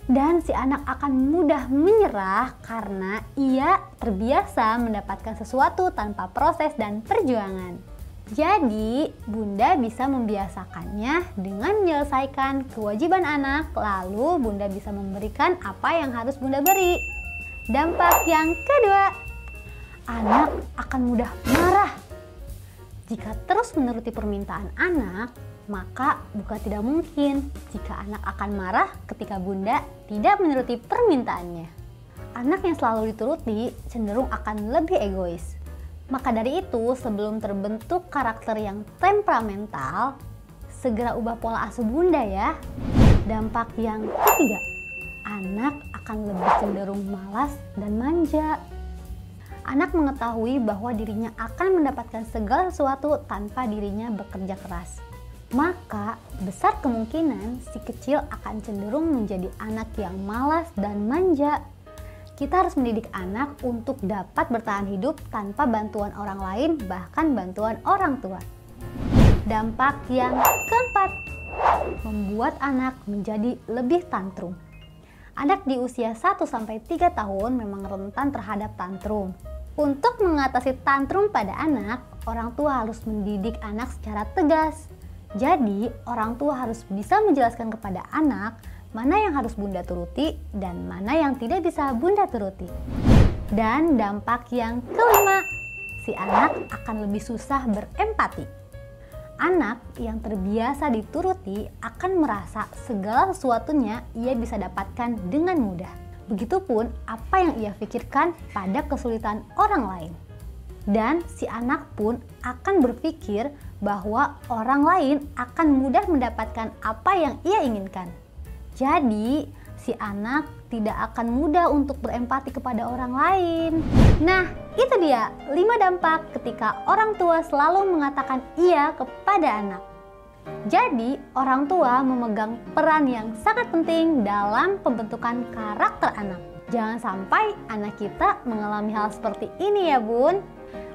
Dan si anak akan mudah menyerah karena ia terbiasa mendapatkan sesuatu tanpa proses dan perjuangan. Jadi, Bunda bisa membiasakannya dengan menyelesaikan kewajiban anak, lalu Bunda bisa memberikan apa yang harus Bunda beri. Dampak yang kedua, anak akan mudah marah. Jika terus menuruti permintaan anak, maka bukan tidak mungkin jika anak akan marah ketika Bunda tidak menuruti permintaannya. Anak yang selalu dituruti cenderung akan lebih egois. Maka dari itu, sebelum terbentuk karakter yang temperamental, segera ubah pola asuh Bunda ya. Dampak yang ketiga, anak akan lebih cenderung malas dan manja. Anak mengetahui bahwa dirinya akan mendapatkan segala sesuatu tanpa dirinya bekerja keras. Maka besar kemungkinan si kecil akan cenderung menjadi anak yang malas dan manja. Kita harus mendidik anak untuk dapat bertahan hidup tanpa bantuan orang lain, bahkan bantuan orang tua. Dampak yang keempat, membuat anak menjadi lebih tantrum. Anak di usia 1-3 tahun memang rentan terhadap tantrum. Untuk mengatasi tantrum pada anak, orang tua harus mendidik anak secara tegas. Jadi, orang tua harus bisa menjelaskan kepada anak mana yang harus Bunda turuti dan mana yang tidak bisa Bunda turuti. Dan dampak yang kelima, si anak akan lebih susah berempati. Anak yang terbiasa dituruti akan merasa segala sesuatunya ia bisa dapatkan dengan mudah. Begitupun apa yang ia pikirkan pada kesulitan orang lain. Dan si anak pun akan berpikir bahwa orang lain akan mudah mendapatkan apa yang ia inginkan. Jadi, si anak tidak akan mudah untuk berempati kepada orang lain. Nah, itu dia 5 dampak ketika orang tua selalu mengatakan iya kepada anak. Jadi, orang tua memegang peran yang sangat penting dalam pembentukan karakter anak. Jangan sampai anak kita mengalami hal seperti ini ya Bun.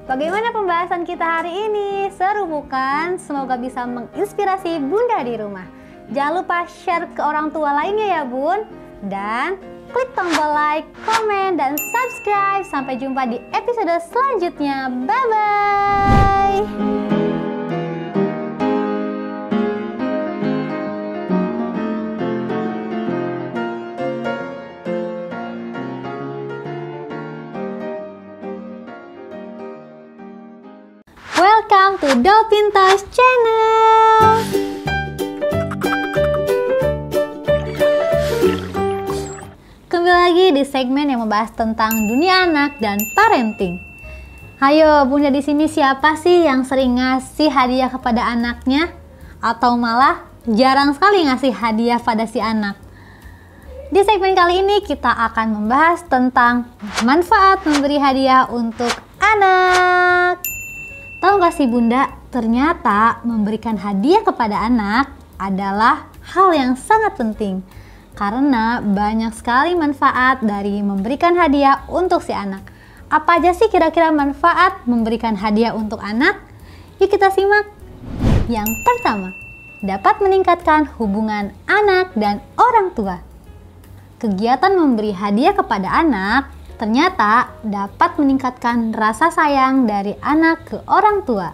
Bagaimana pembahasan kita hari ini? Seru bukan? Semoga bisa menginspirasi Bunda di rumah. Jangan lupa share ke orang tua lainnya ya Bun. Dan klik tombol like, komen, dan subscribe. Sampai jumpa di episode selanjutnya. Bye-bye. Welcome to Dolpintas Channel. Kembali lagi di segmen yang membahas tentang dunia anak dan parenting. Ayo Bunda, di sini siapa sih yang sering ngasih hadiah kepada anaknya? Atau malah jarang sekali ngasih hadiah pada si anak? Di segmen kali ini kita akan membahas tentang manfaat memberi hadiah untuk anak. Tahu gak sih Bunda, ternyata memberikan hadiah kepada anak adalah hal yang sangat penting. Karena banyak sekali manfaat dari memberikan hadiah untuk si anak. Apa aja sih kira-kira manfaat memberikan hadiah untuk anak? Yuk kita simak. Yang pertama, dapat meningkatkan hubungan anak dan orang tua. Kegiatan memberi hadiah kepada anak ternyata dapat meningkatkan rasa sayang dari anak ke orang tua.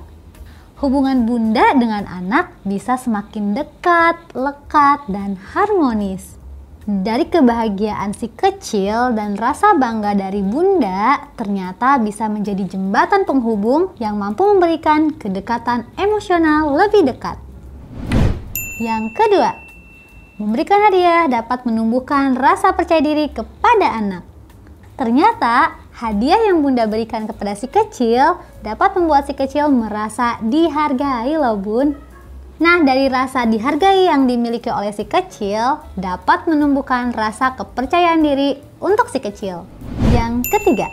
Hubungan Bunda dengan anak bisa semakin dekat, lekat, dan harmonis. Dari kebahagiaan si kecil dan rasa bangga dari Bunda ternyata bisa menjadi jembatan penghubung yang mampu memberikan kedekatan emosional lebih dekat. Yang kedua, memberikan hadiah dapat menumbuhkan rasa percaya diri kepada anak. Ternyata hadiah yang Bunda berikan kepada si kecil dapat membuat si kecil merasa dihargai loh Bun. Nah, dari rasa dihargai yang dimiliki oleh si kecil dapat menumbuhkan rasa kepercayaan diri untuk si kecil. Yang ketiga,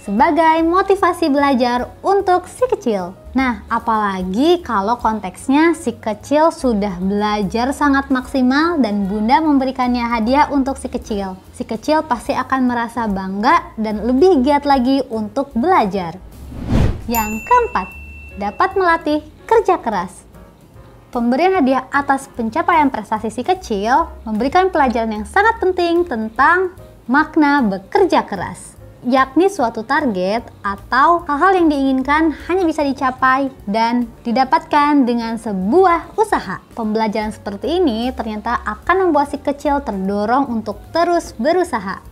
sebagai motivasi belajar untuk si kecil. Nah, apalagi kalau konteksnya si kecil sudah belajar sangat maksimal dan Bunda memberikannya hadiah untuk si kecil. Si kecil pasti akan merasa bangga dan lebih giat lagi untuk belajar. Yang keempat, dapat melatih kerja keras. Pemberian hadiah atas pencapaian prestasi si kecil memberikan pelajaran yang sangat penting tentang makna bekerja keras, yakni suatu target atau hal-hal yang diinginkan hanya bisa dicapai dan didapatkan dengan sebuah usaha. Pembelajaran seperti ini ternyata akan membuat si kecil terdorong untuk terus berusaha.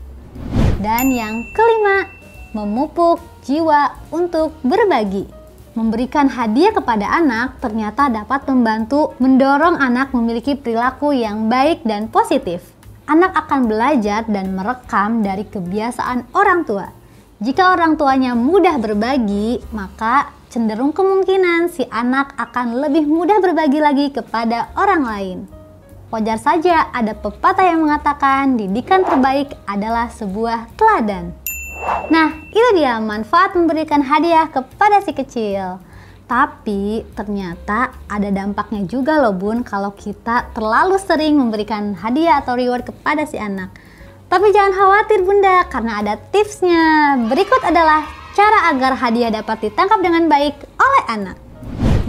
Dan yang kelima, memupuk jiwa untuk berbagi. Memberikan hadiah kepada anak ternyata dapat membantu mendorong anak memiliki perilaku yang baik dan positif. Anak akan belajar dan merekam dari kebiasaan orang tua. Jika orang tuanya mudah berbagi, maka cenderung kemungkinan si anak akan lebih mudah berbagi lagi kepada orang lain. Wajar saja ada pepatah yang mengatakan didikan terbaik adalah sebuah teladan. Nah, itu dia manfaat memberikan hadiah kepada si kecil. Tapi ternyata ada dampaknya juga loh Bun kalau kita terlalu sering memberikan hadiah atau reward kepada si anak. Tapi jangan khawatir Bunda, karena ada tipsnya. Berikut adalah cara agar hadiah dapat ditangkap dengan baik oleh anak.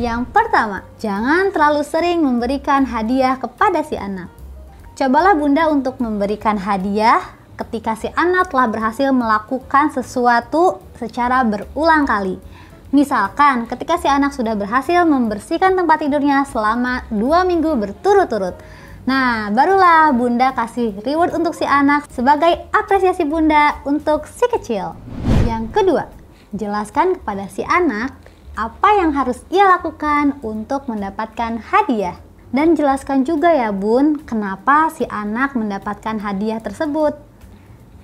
Yang pertama, jangan terlalu sering memberikan hadiah kepada si anak. Cobalah Bunda untuk memberikan hadiah ketika si anak telah berhasil melakukan sesuatu secara berulang kali. Misalkan ketika si anak sudah berhasil membersihkan tempat tidurnya selama 2 minggu berturut-turut. Nah, barulah Bunda kasih reward untuk si anak sebagai apresiasi Bunda untuk si kecil. Yang kedua, jelaskan kepada si anak apa yang harus ia lakukan untuk mendapatkan hadiah. Dan jelaskan juga ya Bun, kenapa si anak mendapatkan hadiah tersebut.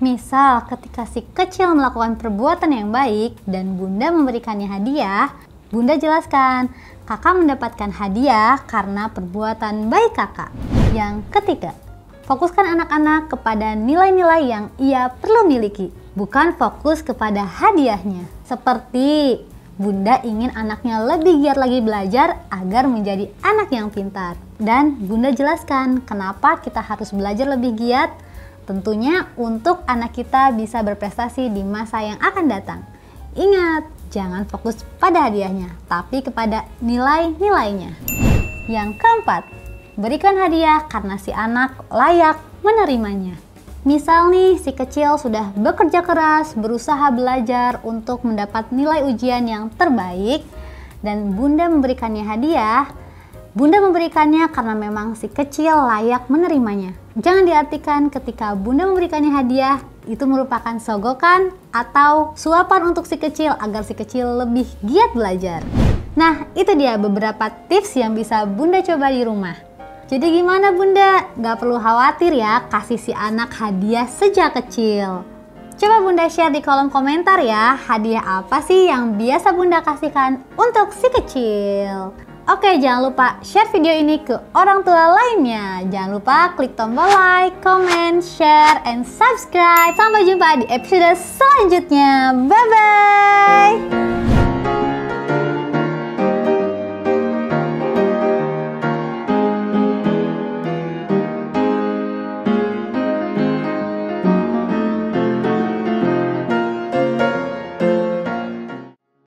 Misal ketika si kecil melakukan perbuatan yang baik dan bunda memberikannya hadiah, bunda jelaskan, kakak mendapatkan hadiah karena perbuatan baik kakak. Yang ketiga, fokuskan anak-anak kepada nilai-nilai yang ia perlu miliki, bukan fokus kepada hadiahnya. Seperti bunda ingin anaknya lebih giat lagi belajar agar menjadi anak yang pintar. Dan bunda jelaskan kenapa kita harus belajar lebih giat. Tentunya untuk anak kita bisa berprestasi di masa yang akan datang. Ingat, jangan fokus pada hadiahnya, tapi kepada nilai-nilainya. Yang keempat, berikan hadiah karena si anak layak menerimanya. Misal nih, si kecil sudah bekerja keras, berusaha belajar untuk mendapat nilai ujian yang terbaik, dan bunda memberikannya hadiah. Bunda memberikannya karena memang si kecil layak menerimanya. Jangan diartikan ketika bunda memberikannya hadiah, itu merupakan sogokan atau suapan untuk si kecil agar si kecil lebih giat belajar. Nah, itu dia beberapa tips yang bisa bunda coba di rumah. Jadi gimana bunda? Gak perlu khawatir ya kasih si anak hadiah sejak kecil. Coba bunda share di kolom komentar ya, hadiah apa sih yang biasa bunda kasihkan untuk si kecil. Oke, jangan lupa share video ini ke orang tua lainnya. Jangan lupa klik tombol like, comment, share, and subscribe. Sampai jumpa di episode selanjutnya. Bye-bye!